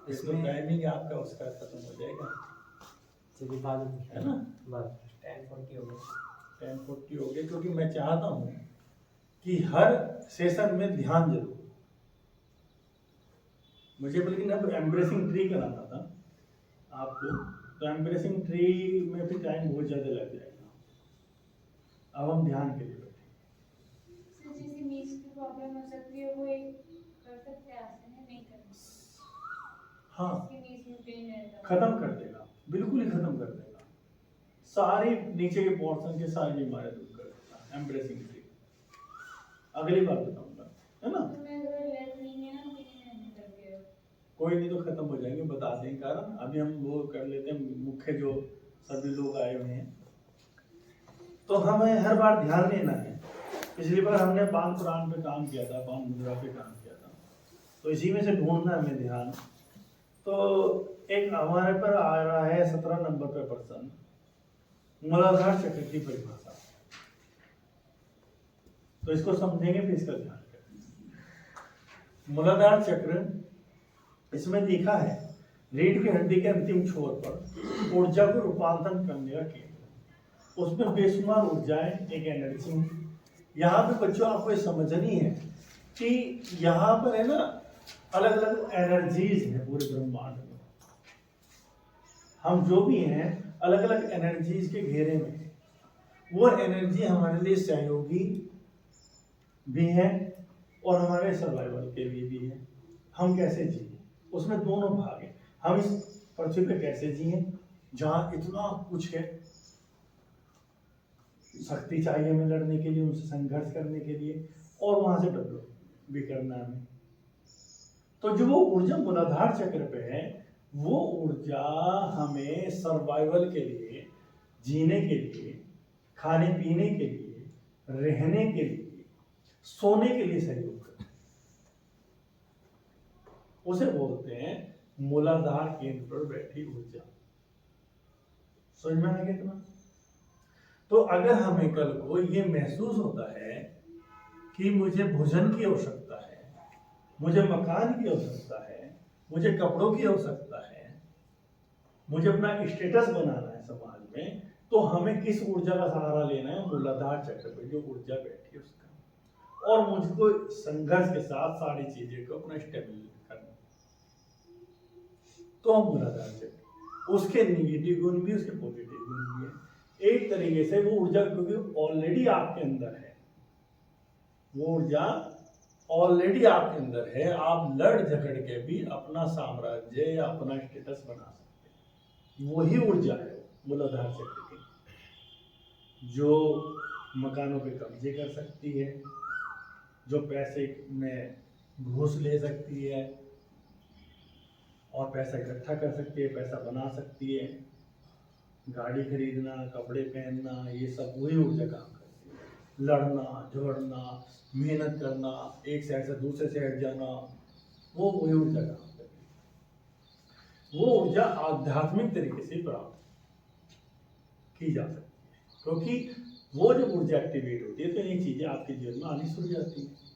इसमें टाइमिंग आपका उसका खत्म हो जाएगा, चलिए बाद में है ना? बाद 10:40 हो गया। 10:40 हो गया, क्योंकि मैं चाहता हूँ कि हर सेशन में ध्यान जरूर। मुझे बल्कि अब एम्ब्रेसिंग ट्री कराना था आपको, तो एम्ब्रेसिंग ट्री में भी टाइम बहुत ज़्यादा लग जाएगा। अब हम ध्यान के लिए बैठे। सर जैसे नीज की प्रॉब्लम हो सकती है, वो एक कर सकते हैं आसन है, नहीं करना? हाँ, इसकी नीज में पेन रहता है। खत्म कर देगा, बिल्कुल ही खत्म कर देगा। सारी नीचे के पोर्शन के सारी बीमारियां दूर कर देगा एम्ब्रेसिंग ट्री। अगली बार बताऊंगा, है ना? तो मैं अगर लेफ्ट नहीं है ना, नहीं करके कोई नहीं, तो खत्म हो जाएंगे, बता देंगे कारण। अभी हम वो कर लेते हैं, मुख्य जो सभी लोग आए हुए हैं। तो हमें हर बार ध्यान देना है। पिछली बार हमने पान पुराण पे काम किया था, पान मुद्रा पे काम किया था, तो इसी में से ढूंढना हमें ध्यान। तो एक हमारे पर आ रहा है 17 नंबर पे प्रश्न, मूलाधार चक्र की परिभाषा। तो इसको समझेंगे, फिर इसका ध्यान करेंगे। मूलाधार चक्र, इसमें लिखा है रीढ़ की हड्डी के अंतिम छोर पर ऊर्जा को रूपांतरण करने का केंद्र। उसमें बेशुमार ऊर्जाएं, एक एनर्जी है। यहाँ पे बच्चों आपको ये समझनी है कि यहाँ पर है ना अलग अलग एनर्जीज है पूरे ब्रह्मांड में। हम जो भी हैं अलग अलग एनर्जीज के घेरे में है। वो एनर्जी हमारे लिए सहयोगी भी है और हमारे सर्वाइवल के लिए भी है। हम कैसे जिए, उसमें दोनों भाग हैं। हम इस पृथ्वी पे कैसे जिए जहाँ इतना कुछ है, शक्ति चाहिए हमें लड़ने के लिए, उनसे संघर्ष करने के लिए, और वहां से डेवलप भी करना है हमें। तो जो वो ऊर्जा मूलाधार चक्र पे है, वो ऊर्जा हमें सर्वाइवल के लिए, जीने के लिए, खाने पीने के लिए, रहने के लिए, सोने के लिए सहयोग करती है। उसे बोलते हैं मूलाधार केंद्र पर बैठी ऊर्जा। समझ में आया कितना? तो अगर हमें कल को ये महसूस होता है कि मुझे भोजन की आवश्यकता है, मुझे मकान की आवश्यकता है, मुझे कपड़ों की आवश्यकता है, मुझे अपना स्टेटस बनाना है समाज में, तो हमें किस ऊर्जा का सहारा लेना है? मूलाधार चक्र पे जो ऊर्जा बैठी है उसका। और मुझको संघर्ष के साथ सारी चीजें को अपना स्टेबल करना। तो हम मूलाधार चक्र, उसके निगेटिव गुण भी, उसके पॉजिटिव गुण भी है। एक तरीके से वो ऊर्जा, क्योंकि ऑलरेडी आपके अंदर है, वो ऊर्जा ऑलरेडी आपके अंदर है। आप लड़ झगड़ के भी अपना साम्राज्य या अपना स्टेटस बना सकते हैं। वही ऊर्जा है मूलाधार चक्र की, जो मकानों पे कब्जे कर सकती है, जो पैसे में घूस ले सकती है और पैसा इकट्ठा कर सकती है, पैसा बना सकती है, गाड़ी खरीदना, कपड़े पहनना, ये सब वही ऊर्जा काम करती है। लड़ना, झगड़ना, मेहनत करना, एक शहर से दूसरे शहर जाना, वो वही ऊर्जा काम करती है। वो ऊर्जा आध्यात्मिक तरीके से प्राप्त की जा सकती है, क्योंकि वो जब ऊर्जा एक्टिवेट होती है तो ये चीजें आपके जीवन में आनी शुरू हो जाती हैं।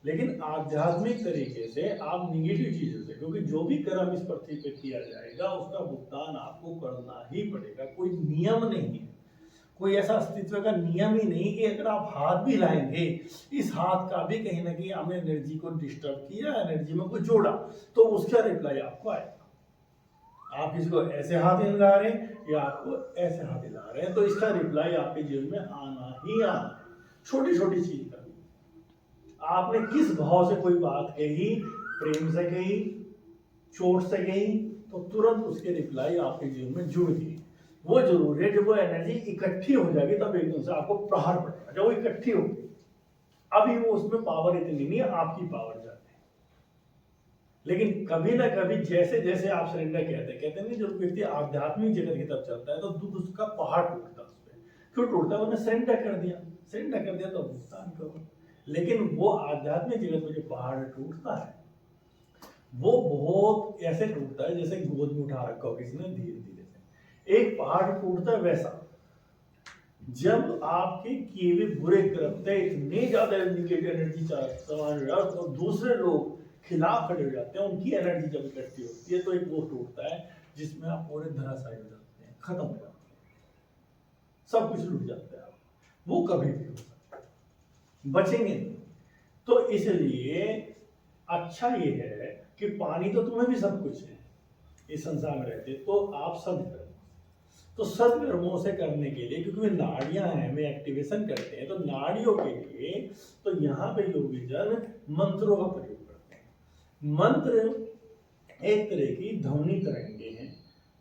लेकिन आध्यात्मिक तरीके से आप निगेटिव चीजों से, क्योंकि जो भी कर्म इस पृथ्वी पे किया जाएगा उसका भुगतान आपको करना ही पड़ेगा, कोई नियम नहीं है। कोई ऐसा अस्तित्व का नियम ही नहीं कि अगर आप हाथ भी लाएंगे, इस हाथ का भी कहीं ना कहीं आपने एनर्जी को डिस्टर्ब किया, एनर्जी में कुछ जोड़ा, तो उसका रिप्लाई आपको आएगा। आप किसी को ऐसे हाथ हिला रहे हैं या आपको ऐसे हाथ हिला रहे हैं, तो इसका रिप्लाई आपके जीवन में आना ही आना है। छोटी छोटी चीज का आपने किस भाव से कोई बात कही, प्रेम से कही, चोट से कही, तो तुरंत उसके रिप्लाई आपके जीवन में जुड़ गई। वो जरूर है जब वो एनर्जी इकट्ठी हो जाएगी तब एकदम से आपको प्रहार पड़ेगा। जब वो इकट्ठी होगी, अभी वो उसमें पावर इतनी नहीं है, आपकी पावर ज्यादा है। लेकिन कभी ना कभी जैसे जैसे आप सरेंडर कहते हैं नहीं, जब व्यक्ति आध्यात्मिक जगत की तरफ चलता है तो दुख उसका पहाड़ टूटता है। उस पर क्यों टूटता है? उन्हें सरेंडर कर दिया तो भुगतान करो। लेकिन वो आध्यात्मिक जगत में जो पहाड़ टूटता है वो बहुत ऐसे टूटता है जैसे गोद में उठा रखा हो किसी ने, धीरे धीरे से एक पहाड़ टूटता है। वैसा जब आपके किए हुए बुरे कृत्य इतने ज्यादा नेगेटिव एनर्जी तो दूसरे लोग खिलाफ खड़े हो जाते हैं, उनकी एनर्जी जब इकट्ठी होती है तो एक वो टूटता है जिसमें आप पूरे धराशायी हो जाते हैं, खत्म हो जाते हैं, सब कुछ लुट जाता है। वो कभी भी हो सकता है, बचेंगे नहीं। तो इसलिए अच्छा ये है कि पानी तो तुम्हें भी सब कुछ है इस संसार में रहते, तो आप सदकर्म, तो सदकर्मों से करने के लिए, क्योंकि नाड़ियां हैं, हमें एक्टिवेशन करते हैं, तो नाड़ियों के लिए तो यहाँ पे योगी जन मंत्रों का प्रयोग करते हैं। मंत्र एक तरह की ध्वनि तरंगे हैं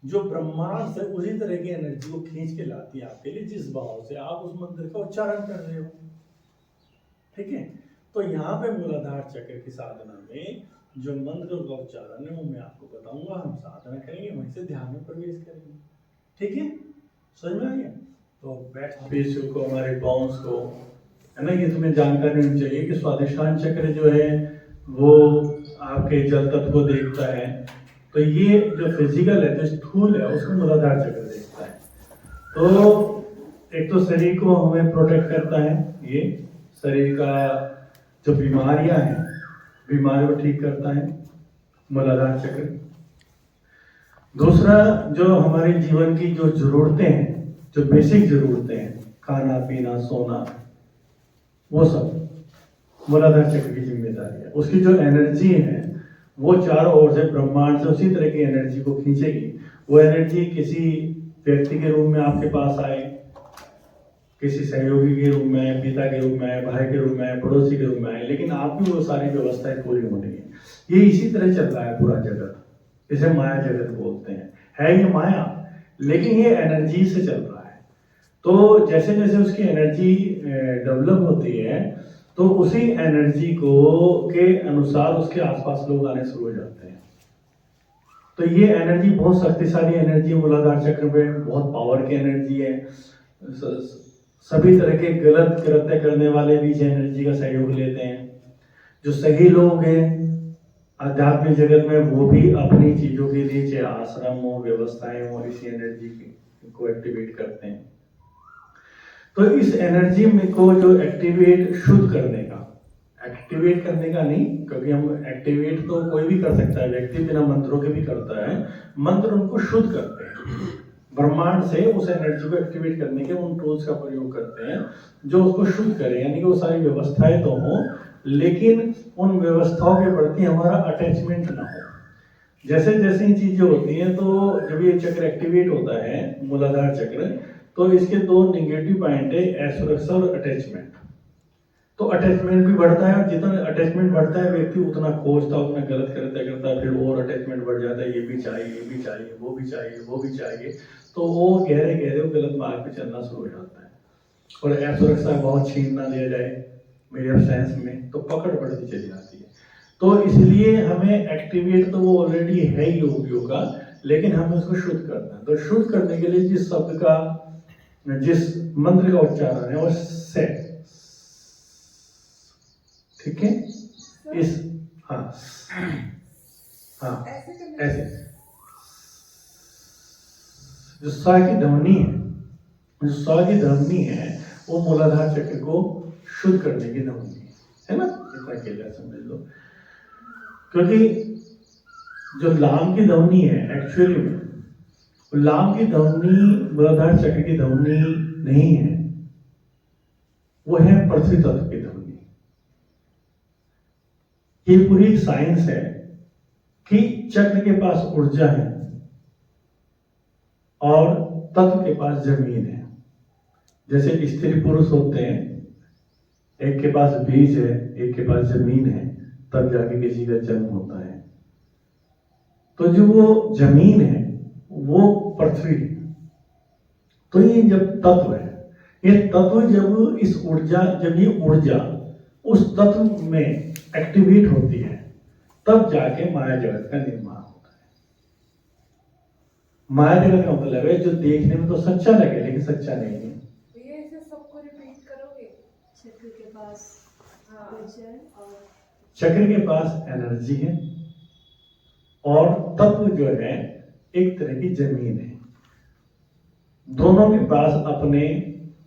जो ब्रह्मांड से उसी तरह की एनर्जी को खींच के लाती है आपके लिए, जिस भाव से आप उस मंत्र का उच्चारण कर रहे हो। ठीक है, तो यहाँ पे मूलाधार चक्र की साधना में जो मंत्र का उच्चारण है वो मैं आपको बताऊंगा, हम साधना करेंगे, वहीं से ध्यान में प्रवेश करेंगे। ठीक है, समझ में आ गया? तो बैक स्पेस को, हमारे बाउंस को, है ना, ये तुम्हें जानकारी होनी चाहिए कि स्वादिष्ठान चक्र जो है वो आपके जल तत्व को देखता है, तो ये जो फिजिकल है, जो स्थूल है, उसको मूलाधार चक्र देखता है। तो एक तो शरीर को हमें प्रोटेक्ट करता है, ये शरीर का जो बीमारियां हैं, बीमारियों को ठीक करता है मूलाधार चक्र। दूसरा, जो हमारे जीवन की जो जरूरतें हैं, जो बेसिक जरूरतें हैं, खाना पीना सोना, वो सब मूलाधार चक्र की जिम्मेदारी है। उसकी जो एनर्जी है वो चारों ओर से ब्रह्मांड से उसी तरह की एनर्जी को खींचेगी। वो एनर्जी किसी व्यक्ति के रूप में आपके पास आए, किसी सहयोगी के रूप में, पिता के रूप में, भाई के रूप में, पड़ोसी के रूप में आए, लेकिन आपकी वो सारी व्यवस्थाएं पूरी होनी है। ये इसी तरह चल रहा है पूरा जगत, इसे माया जगत बोलते हैं। है ये माया, लेकिन ये एनर्जी से चल रहा है। तो जैसे जैसे उसकी एनर्जी डेवलप होती है तो उसी एनर्जी को के अनुसार उसके आसपास लोग आने शुरू हो जाते हैं। तो ये एनर्जी बहुत शक्तिशाली एनर्जी, मूलाधार चक्र में बहुत पावर की एनर्जी है। सभी तरह के गलत कृत्य करने वाले भी इस एनर्जी का सहयोग लेते हैं। जो सही लोग हैं आध्यात्मिक जगत में, वो भी अपनी चीजों के लिए, चाहे आश्रम हो, व्यवस्थाएं हो, इसी एनर्जी को एक्टिवेट करते हैं। तो इस एनर्जी में को जो एक्टिवेट, शुद्ध करने का, एक्टिवेट करने का नहीं, क्योंकि हम एक्टिवेट तो कोई भी कर सकता है, व्यक्ति बिना मंत्रों के भी करता है। मंत्र उनको शुद्ध करते हैं, ब्रह्मांड से उस एनर्जी को एक्टिवेट करने के उन टूल्स का प्रयोग करते हैं जो उसको शुद्ध करें। यानी कि वो सारी व्यवस्थाएं तो हों, लेकिन उन व्यवस्थाओं के प्रति हमारा अटैचमेंट ना हो। जैसे जैसे ये चीजें होती हैं, तो जब ये चक्र एक्टिवेट होता है, मूलाधार चक्र, तो इसके दो निगेटिव पॉइंट है, असुरक्षा और अटैचमेंट। तो अटैचमेंट भी बढ़ता है, और जितना अटैचमेंट बढ़ता है व्यक्ति उतना खोजता, उतना गलत करता है, फिर और अटैचमेंट बढ़ जाता है, ये भी चाहिए, ये भी चाहिए, वो भी चाहिए, वो भी चाहिए, तो वो गहरे गहरे गलत मार्ग पे चलना शुरू हो जाता है। और असुरक्षा बहुत छीन ना दिया जाए मेरे सेंस में, तो पकड़ बढ़ती चली जाती है। तो इसलिए हमें एक्टिवेट तो वो ऑलरेडी है ही योगियों का, लेकिन हमें उसको शुद्ध करना है। तो शुद्ध करने के लिए जिस शब्द का, जिस मंत्र का उच्चारण है वो से, ठीक है, इस, हाँ हाँ, ऐसे जो सा की ध्वनि है, जो सा की ध्वनि है वो मूलाधार चक्र को शुद्ध करने की ध्वनि है ना, इतना केवल समझ लो। क्योंकि जो लाम की ध्वनि है, एक्चुअली में लाम की ध्वनि, मूलाधार चक्र की ध्वनि नहीं है वो है पृथ्वी तत्व की ध्वनि। ये पूरी साइंस है कि चक्र के पास ऊर्जा है और तत्व के पास जमीन है। जैसे स्त्री पुरुष होते हैं, एक के पास बीज है, एक के पास जमीन है, तब जाके किसी का जन्म होता है। तो जो वो जमीन है वो पृथ्वी है। तो ये जब तत्व है, ये तत्व जब इस ऊर्जा, जब ये ऊर्जा उस तत्व में एक्टिवेट होती है, तब जाके माया जगत का निर्माण होता है। माया जगत का मतलब है जो देखने में तो सच्चा लगे लेकिन सच्चा नहीं है। ये ऐसे सबको रिपीट करोगे? चक्र के पास हाँ। ऊर्जा है और चक्र के पास एनर्जी है और तत्व जो है एक तरह की जमीन है। दोनों के पास अपने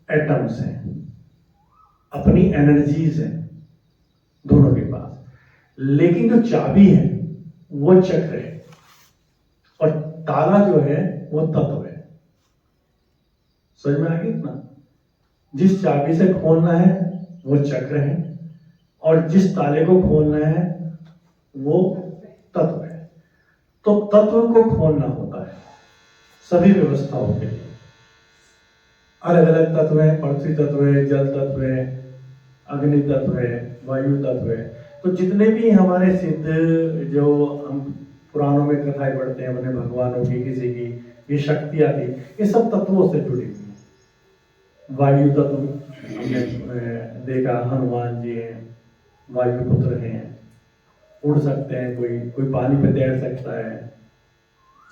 एटम्स हैं, अपनी एनर्जीज हैं दोनों के पास, लेकिन जो चाबी है वो चक्र है और ताला जो है वो तत्व है। समझ में आ गया इतना? जिस चाबी से खोलना है वो चक्र है और जिस ताले को खोलना है वो तत्व है। तो तत्व को खोलना होता है सभी व्यवस्थाओं के लिए। अलग अलग तत्व है, पृथ्वी तत्व है, जल तत्व है, अग्नि तत्व है, वायु तत्व है। तो जितने भी हमारे सिद्ध जो हम पुराणों में कथाएं पढ़ते हैं अपने भगवानों की, किसी की ये शक्तियां थी, ये सब तत्वों से जुड़ी हुई है। वायु तत्व हमने देखा, हनुमान जी हैं, वायु पुत्र हैं, उड़ सकते हैं, कोई पानी पे तैर सकता है।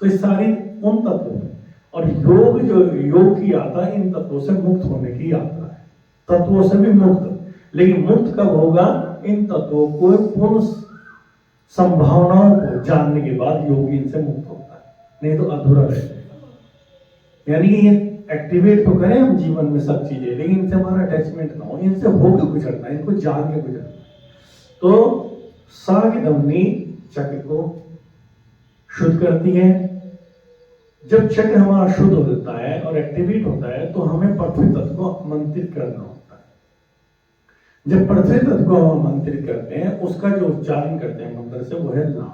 तो ये सारी उन तत्वों में, और योग जो योग की यात्रा इन तत्वों से मुक्त होने की यात्रा है। तत्वों से भी मुक्त, लेकिन मुक्त कब होगा? इन तत्वों को पूर्ण संभावनाओं को जानने के बाद योगी इनसे मुक्त होता है, नहीं तो अधूरा रहेगा। यानी कि ये एक्टिवेट तो करें हम जीवन में सब चीजें, लेकिन इनसे हमारा अटैचमेंट ना हो, इनसे होकर गुजरना है, इनको जान के गुजरना है। तो सा की ध्वनि चक्र को शुद्ध करती है। जब चक्र हमारा शुद्ध हो जाता है और एक्टिवेट होता है तो हमें पृथ्वी तत्व को आमंत्रित करना होता है। जब पृथ्वी तत्व को हम आमंत्रित करते हैं, उसका जो उच्चारण करते हैं मंत्र से, वो है लाम।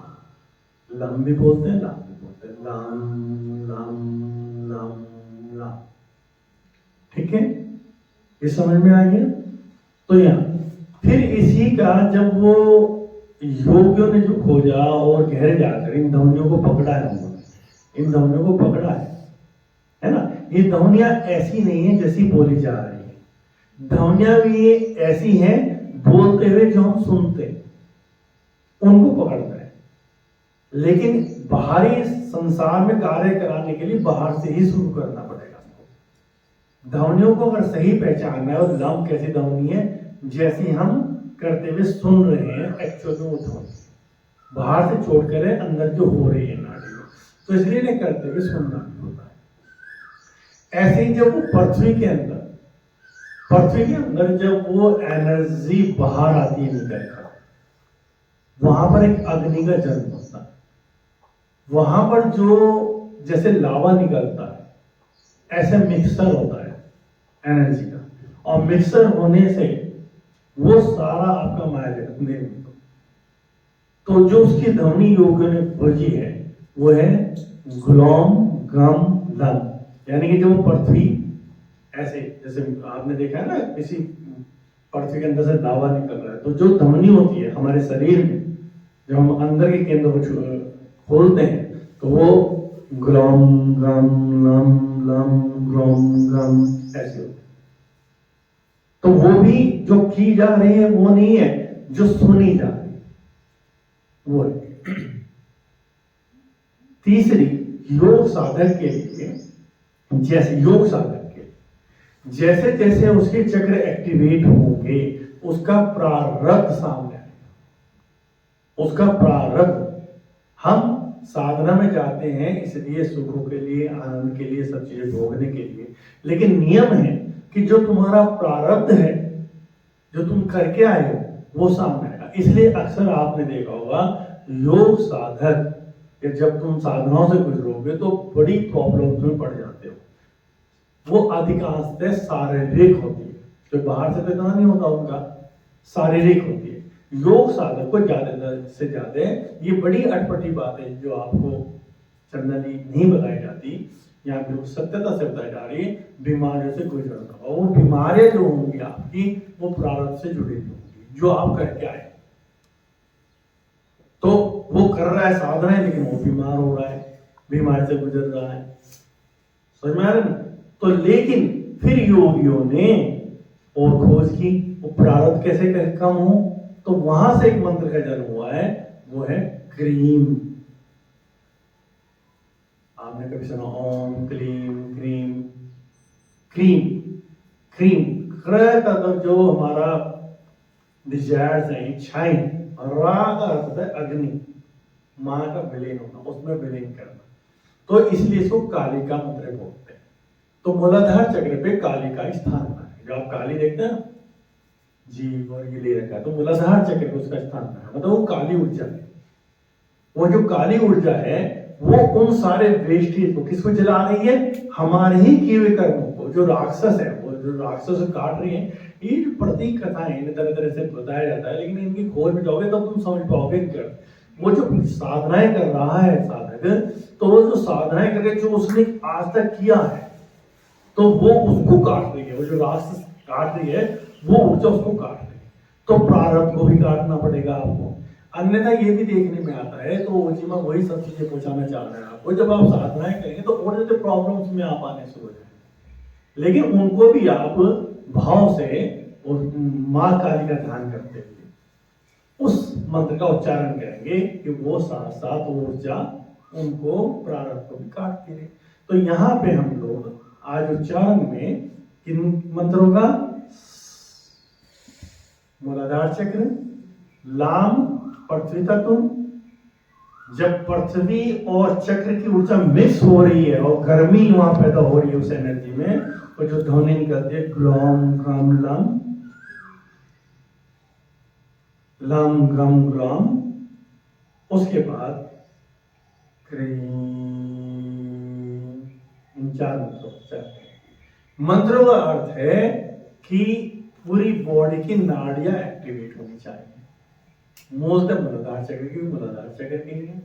लाम भी बोलते हैं, लाम भी बोलते हैं, लाम लाम लाम लाम। ठीक है, ये समझ में आ गया? तो यहाँ फिर इसी का जब वो योगियों ने जो खोजा और गहरे जाकर इन ध्वनियों को पकड़ा है, उन्होंने इन ध्वनियों को पकड़ा है ना? ये ध्वनियां ऐसी नहीं है जैसी बोली जा रही है। ध्वनियां भी ये ऐसी हैं बोलते हुए जो हम सुनते हैं, उनको पकड़ता है। लेकिन बाहरी संसार में कार्य कराने के लिए बाहर से ही शुरू करना पड़ेगा हमको। ध्वनियों को अगर सही पहचानना है, और लम कैसी ध्वनि है, जैसी हम करते हुए सुन रहे हैं, एक्चुअल में वो ध्वनि बाहर से छोड़ कर अंदर जो हो रही है नाड़ी में, तो इसलिए नहीं करते हुए सुनना नहीं होता है। ऐसे ही जब वो पृथ्वी के अंदर जब वो एनर्जी बाहर आती है निकल कर, वहां पर एक अग्नि का जन्म होता है। वहां पर जो जैसे लावा निकलता है, ऐसे मिक्सर होता है एनर्जी का, और मिक्सर होने से वो सारा आपका माया जगत निर्मित हो। तो जो उसकी ध्वनि योगियों ने खोजी है वो है ग्लोम गम लम। यानी कि जो पृथ्वी ऐसे, जैसे आपने देखा है ना, किसी पृथ्वी के अंदर से लावा निकल रहा है, तो जो ध्वनि होती है हमारे शरीर में, जब हम अंदर के केंद्र को खोलते हैं, तो वो ग्लोम गम लम लम ग्लोम गम ऐसे होती है। तो वो भी जो की जा रही है वो नहीं है, जो सुनी जा रही है वो है। तीसरी, योग साधक के लिए, जैसे योग साधक के जैसे जैसे उसके चक्र एक्टिवेट होंगे, उसका प्रारब्ध सामने आएगा। उसका प्रारब्ध, हम साधना में जाते हैं इसलिए सुखों के लिए, आनंद के लिए, सब चीजें भोगने के लिए, लेकिन नियम है कि जो तुम्हारा प्रारब्ध है, जो तुम करके आए हो, वो सामने आएगा। इसलिए अक्सर आपने देखा होगा योग साधक, जब तुम साधनाओं से गुजरोगे तो बड़ी प्रॉब्लम्स में पड़ जाते हो। वो अधिकांशतः शारीरिक होती है, तो बाहर से तो इतना नहीं होता उनका, शारीरिक होती है। योग साधक को ज्यादा से ज्यादा, ये बड़ी अटपटी बात है जो आपको जनरली नहीं बताई जाती, यहाँ बिल्कुल सत्यता से बताई जा रही है, बीमारियों से गुजरना। और वो बीमारियां जो होंगी आपकी, वो प्रारब्ध से जुड़ी होंगी जो आप करके आए। तो वो कर रहा है साधना, लेकिन वो बीमार हो रहा है, बीमारी से गुजर रहा है, समझ में आ रहा है? तो लेकिन फिर योगियों ने और खोज की वो प्रारब्ध कैसे कम हो, तो वहां से एक मंत्र का जन्म हुआ है, वो है क्रीम। आपने कभी सुना ओम क्लीम क्रीम? क्रीम, क्रीम का जो हमारा डिजायर्स है, इच्छाएं, राग का अर्थ है अग्नि, मां का विलीन होना, उसमें विलीन करना, तो इसलिए इसको कालिका मंत्र बोलते हैं। तो मूलाधार चक्र पे कालिका स्थान है, जो आप काली देखते हैं जीव और ये ले रखा है, तो मूलाधार चक्र पे उसका स्थान है, मतलब वो काली ऊर्जा है। वो जो काली ऊर्जा है वो उन सारे वेस्टेज को किसको जला रही है? हमारे ही किए हुए कर्मों को। जो राक्षस है, वो जो राक्षस काट रही है, ये जो प्रतीक कथाएं इन्हें तरह तरह से बताया जाता है, लेकिन इनकी खोज में जाओगे तब तुम समझ पाओगे कि वो जो साधनाएं कर रहा है साधक, तो वो जो साधनाएं करके जो उसने आज तक किया है, तो वो उसको काट रही है। वो जो राक्षस काट रही है, वो ऊर्जा उसको काट रही है, तो प्रारब्ध को भी काटना पड़ेगा आपको। अन्यथा ये भी देखने में आता है, तो ओजीमा वही सब चीजें पहुंचाना चाह रहे हैं आपको, जब आप साधनाएं करेंगे तो और जो प्रॉब्लम्स में आप आने शुरू हो जाएंगे, लेकिन उनको भी आप भाव से माँ काली का ध्यान करते हुए उस मंत्र का उच्चारण करेंगे कि वो साथ साथ ऊर्जा उनको प्रारब्ध को भी काटती रहे। तो यहाँ पे हम लोग आज उच्चारण में किन मंत्रों का? मूलाधार चक्र, लाम, पृथ्वी तत्व। जब पृथ्वी और चक्र की ऊर्जा मिक्स हो रही है और गर्मी वहां पैदा हो रही है उस एनर्जी में, तो जो ध्वनि निकलती है ग्लॉम ग्रम लम, लम ग्रम ग्लॉम, उसके बाद इन चार मंत्रों का अर्थ है कि पूरी बॉडी की नाड़ियां एक्टिवेट होनी चाहिए। मूलतः मूलाधार चक्र की, मूलाधार चक्र के लिए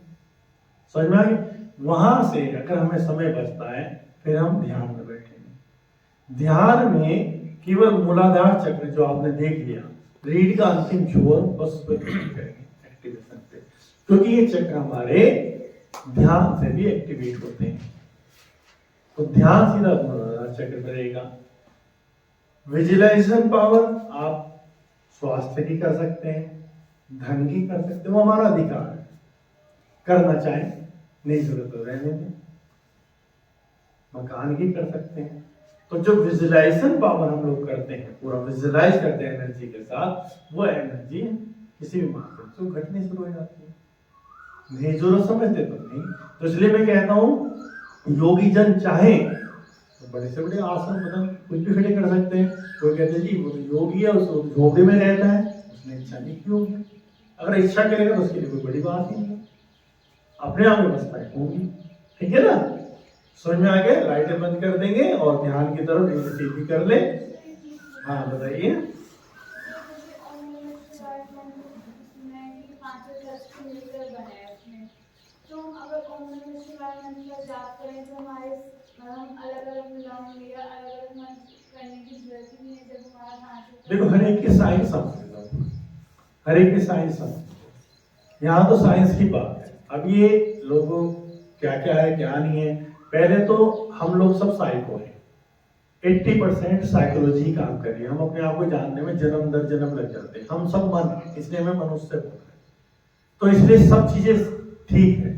समझ में आ गया। वहां से अगर हमें समय बचता है फिर हम ध्यान में बैठेंगे। ध्यान में केवल मूलाधार चक्र जो आपने देख लिया, रीढ़ का अंतिम छोर, बस उस पर करेंगे एक्टिवेशन पे, क्योंकि ये चक्र हमारे ध्यान से भी एक्टिवेट होते हैं। तो ध्यान सीधा मूलाधार चक्र पर रहेगा। विजुअलाइजेशन पावर आप स्वास्थ्य की कर सकते हैं, धन की कर सकते हैं, वो हमारा अधिकार है, करना चाहें, नहीं जरूरत तो रहने दें। मकान की कर सकते हैं। तो जो विजुअलाइजेशन पावर हम लोग करते हैं, पूरा विजुअलाइज करते हैं एनर्जी के साथ, वो एनर्जी किसी भी माध्यम से घटने शुरू हो जाती है। नहीं जरूरत समझते तो नहीं। तो इसलिए मैं कहता हूं योगी जन चाहे तो बड़े से बड़े आसन मतलब कुछ भी खड़े कर सकते हैं। कोई कहते जी वो तो योगी है, उसको झोपड़े में रहता है, उसने इच्छा नहीं की होगी। अगर इच्छा करेगा तो उसके लिए कोई बड़ी बात नहीं है, अपने आप व्यवस्थाएं होगी। ठीक है ना? समझ में आ गया? लाइटें बंद कर देंगे और ध्यान की तरफ सीधी कर ले। हाँ बताइए। तो अगर ओम नमः शिवाय मंत्र का जाप करें तो हमारे हम अलग अलग मिलाऊं या अलग अलग मंत्र करने की जरूरत ही नहीं है। जब हमारा सांस, देखो हर एक की साइंस समझ, हर एक की साइंस समझ। यहाँ तो साइंस की बात है। अब ये लोगों क्या क्या है क्या नहीं है, पहले तो हम लोग सब साइको हैं। 80% साइकोलॉजी काम कर रही है। हम अपने आप को जानने में जन्म दर जन्म लग जाते हैं। हम सब मन है, इसलिए हमें मनुष्य बोल रहे हैं। तो इसलिए सब चीजें ठीक है,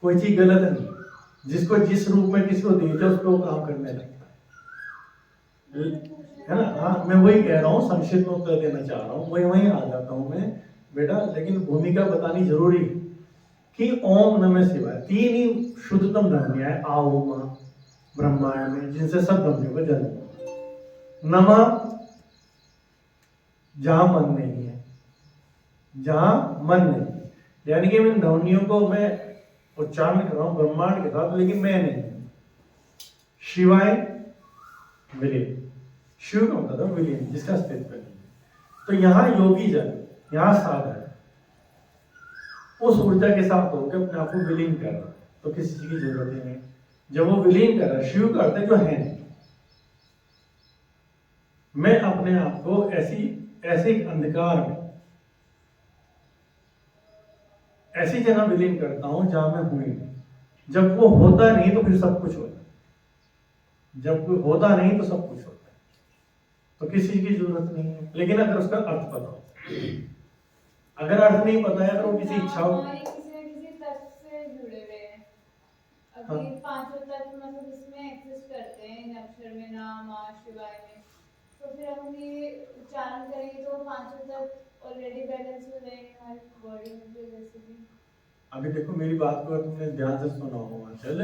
कोई चीज गलत नहीं। जिसको जिस रूप में किसको देते उस पर वो काम करने लगता है ना? हाँ, मैं वही कह रहा हूँ, संक्षिप्त में उत्तर देना चाह रहा हूँ, वही आ जाता हूँ मैं बेटा। लेकिन भूमिका बतानी जरूरी है कि ओम नमः शिवाय 3 ही शुद्धतम ध्वनियां है आ उमा ब्रह्मांड में, जिनसे सब ध्वनियों का जन्म हुआ। नमः जहां मन नहीं है, जहां मन नहीं है, यानी कि मैं ध्वनियों को मैं उच्चारण कर रहा हूं ब्रह्मांड के साथ, लेकिन मैं नहीं। शिवाय विलीन, शिव का मतलब है विलीन, जिसका अस्तित्व नहीं है। तो यहाँ योगी जन, यहाँ साधक उस ऊर्जा के साथ होकर अपने आप को विलीन कर रहा है, तो किसी चीज की जरूरत ही नहीं। जब वो विलीन कर रहा है, शिव का अर्थ है जो है नहीं। मैं अपने आप को ऐसे एक अंधकार में ऐसी जगह विलीन करता हूं जहां मैं हूं ही नहीं। जब वो होता नहीं तो फिर सब कुछ होता है, जब कोई होता नहीं तो सब कुछ होता है, तो किसी की जरूरत नहीं है। लेकिन अगर उसका अर्थ पता हो, अगर अर्थ नहीं पता है, अगर वो किसी इच्छा हो, हमारे किसी न किसी तत्व से जुड़े हुए हैं। अभी हाँ। पांचों तत्व मतलब इसमें एग्जिस्ट करते हैं, इन अक्षर में, नाम, मां, शिवाय में। तो फिर हम ये उच्चारण करेंगे तो पांचों तत्व ऑलरेडी बैलेंस हो जाएंगे हमारी बॉडी में भी, वैसे भी। अभी देखो मेरी बात को तुमने ध्यान से सुना होगा, चल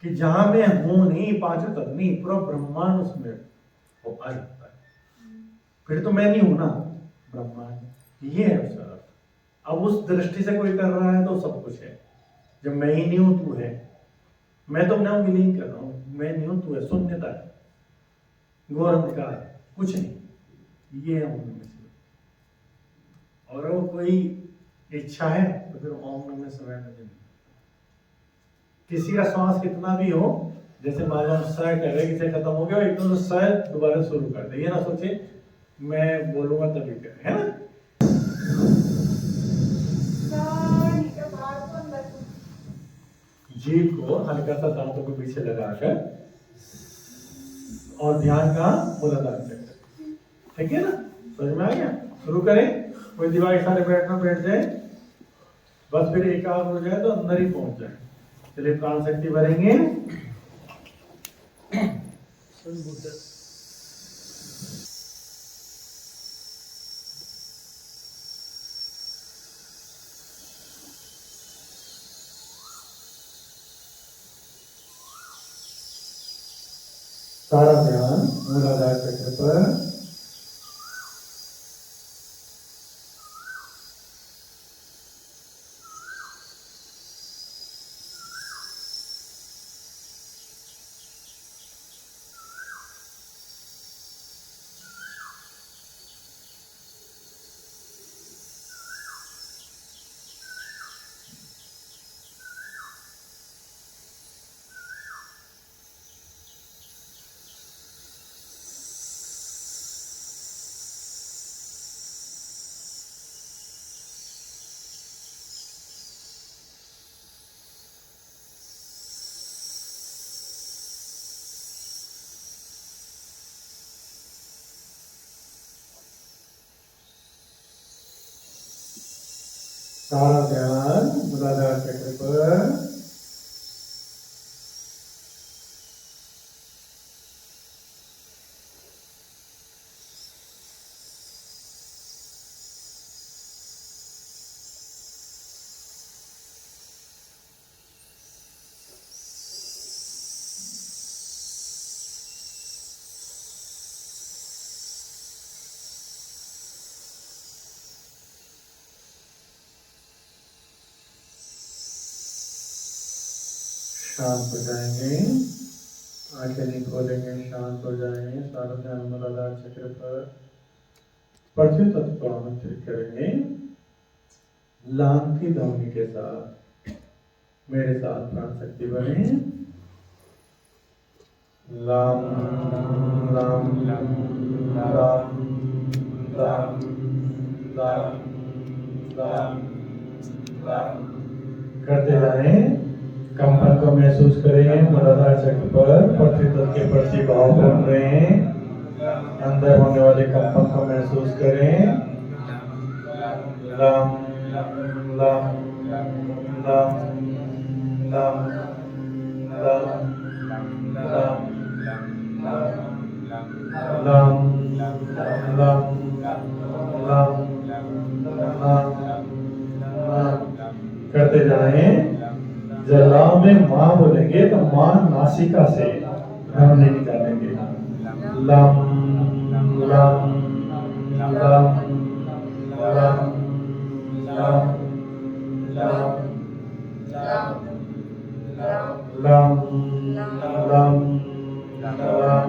कि जहां मैं हूं नहीं, पांचों तत्व नहीं, पूरा ब्रह्मांड उसमें वो आ जाता है, फिर तो मैं नहीं हूं ना, ब्रह्मांड। ये है उसका अर्थ। अब उस दृष्टि से कोई कर रहा है तो सब कुछ है। जब मैं ही नहीं हूं, तू है, मैं तो अपने आप विलीन कर रहा हूं, मैं नहीं हूं, तू है, शून्यता है, घोर अंधकार, कुछ नहीं। ये है ओम नमः शिवाय। और वो कोई इच्छा है तो फिर ओम नमः शिवाय में नहीं। किसी का श्वास कितना भी हो, जैसे मान लो हम सह कर रहे, किसी खत्म हो गया, एकदम से सह दोबारा शुरू कर दे, ये ना सोचे मैं बोलूंगा तभी कर, है ना। जीभ को हल्का सा दांतों के पीछे लगाकर और ध्यान का मूलाधार चक्र, ठीक है ना, समझ में आ गया। शुरू करें, कोई दीवार के सारे बैठना बैठ जाए, बस फिर एकाग्र हो जाए तो अंदर ही पहुंच जाए। चलिए प्राण शक्ति भरेंगे। सारा ध्यान मूलाधार चक्र पर। सारा ध्यान मूलाधार चक्र पर। शांत हो जाएंगे, आंखें नहीं खोलेंगे, शांत हो जाएंगे। सारा ध्यान मूलाधार चक्र पर पृथ्वी तत्व को आमंत्रित करेंगे। लांग की ध्वनि के साथ मेरे साथ प्राण शक्ति बने। लाम लाम लाम लाम लाम लाम लाम लाम करते जाएं। कंपन को महसूस करें मूलाधार चक्र पर, पृथ्वी तत्व के प्रति भाव बन रहे हैं। अंदर होने वाले कंपन को महसूस करें। Lump lump lump lump lump lump करते जाएं। जब लाम में माँ बोलेंगे तो माँ नासिका से हम नहीं निकालेंगे। Lump lump lump lump lump lump lump lump lump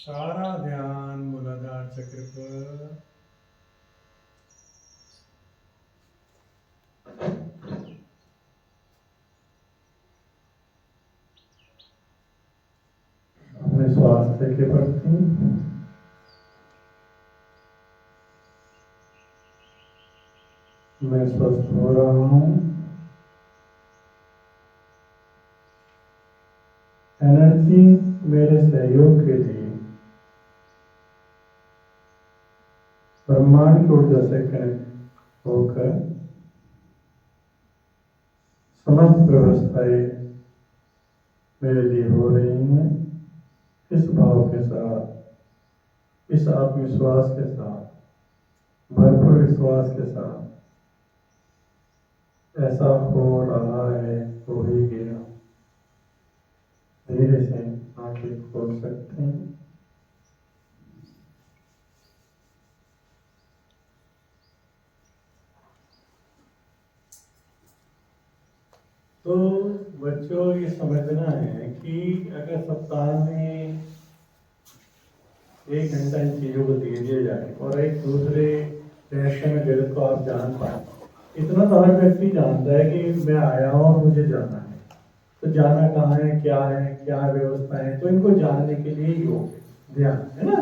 सारा ध्यान मूलाधार चक्र पर। अपने स्वास्थ्य के प्रति मैं स्वस्थ हो रहा हूँ। एनर्जी मेरे सहयोग के लिए ब्रह्मांड की ऊर्जा से कनेक्ट होकर समस्त व्यवस्थाएं मेरे लिए हो रही हैं। इस भाव के साथ, इस आत्मविश्वास के साथ, भरपूर विश्वास के साथ, ऐसा हो रहा है, हो ही गया। धीरे से आंखें खोल सकते हैं। तो बच्चों ये समझना है कि अगर सप्ताह में 1 घंटा इन चीज़ों को दे दिया जाए और एक दूसरे रहस्यमय जगत को आप जान पाए, इतना तो हर व्यक्ति जानता है कि मैं आया हूँ और मुझे जाना है। तो जाना कहाँ है, क्या व्यवस्था है, तो इनको जानने के लिए योग ध्यान है ना।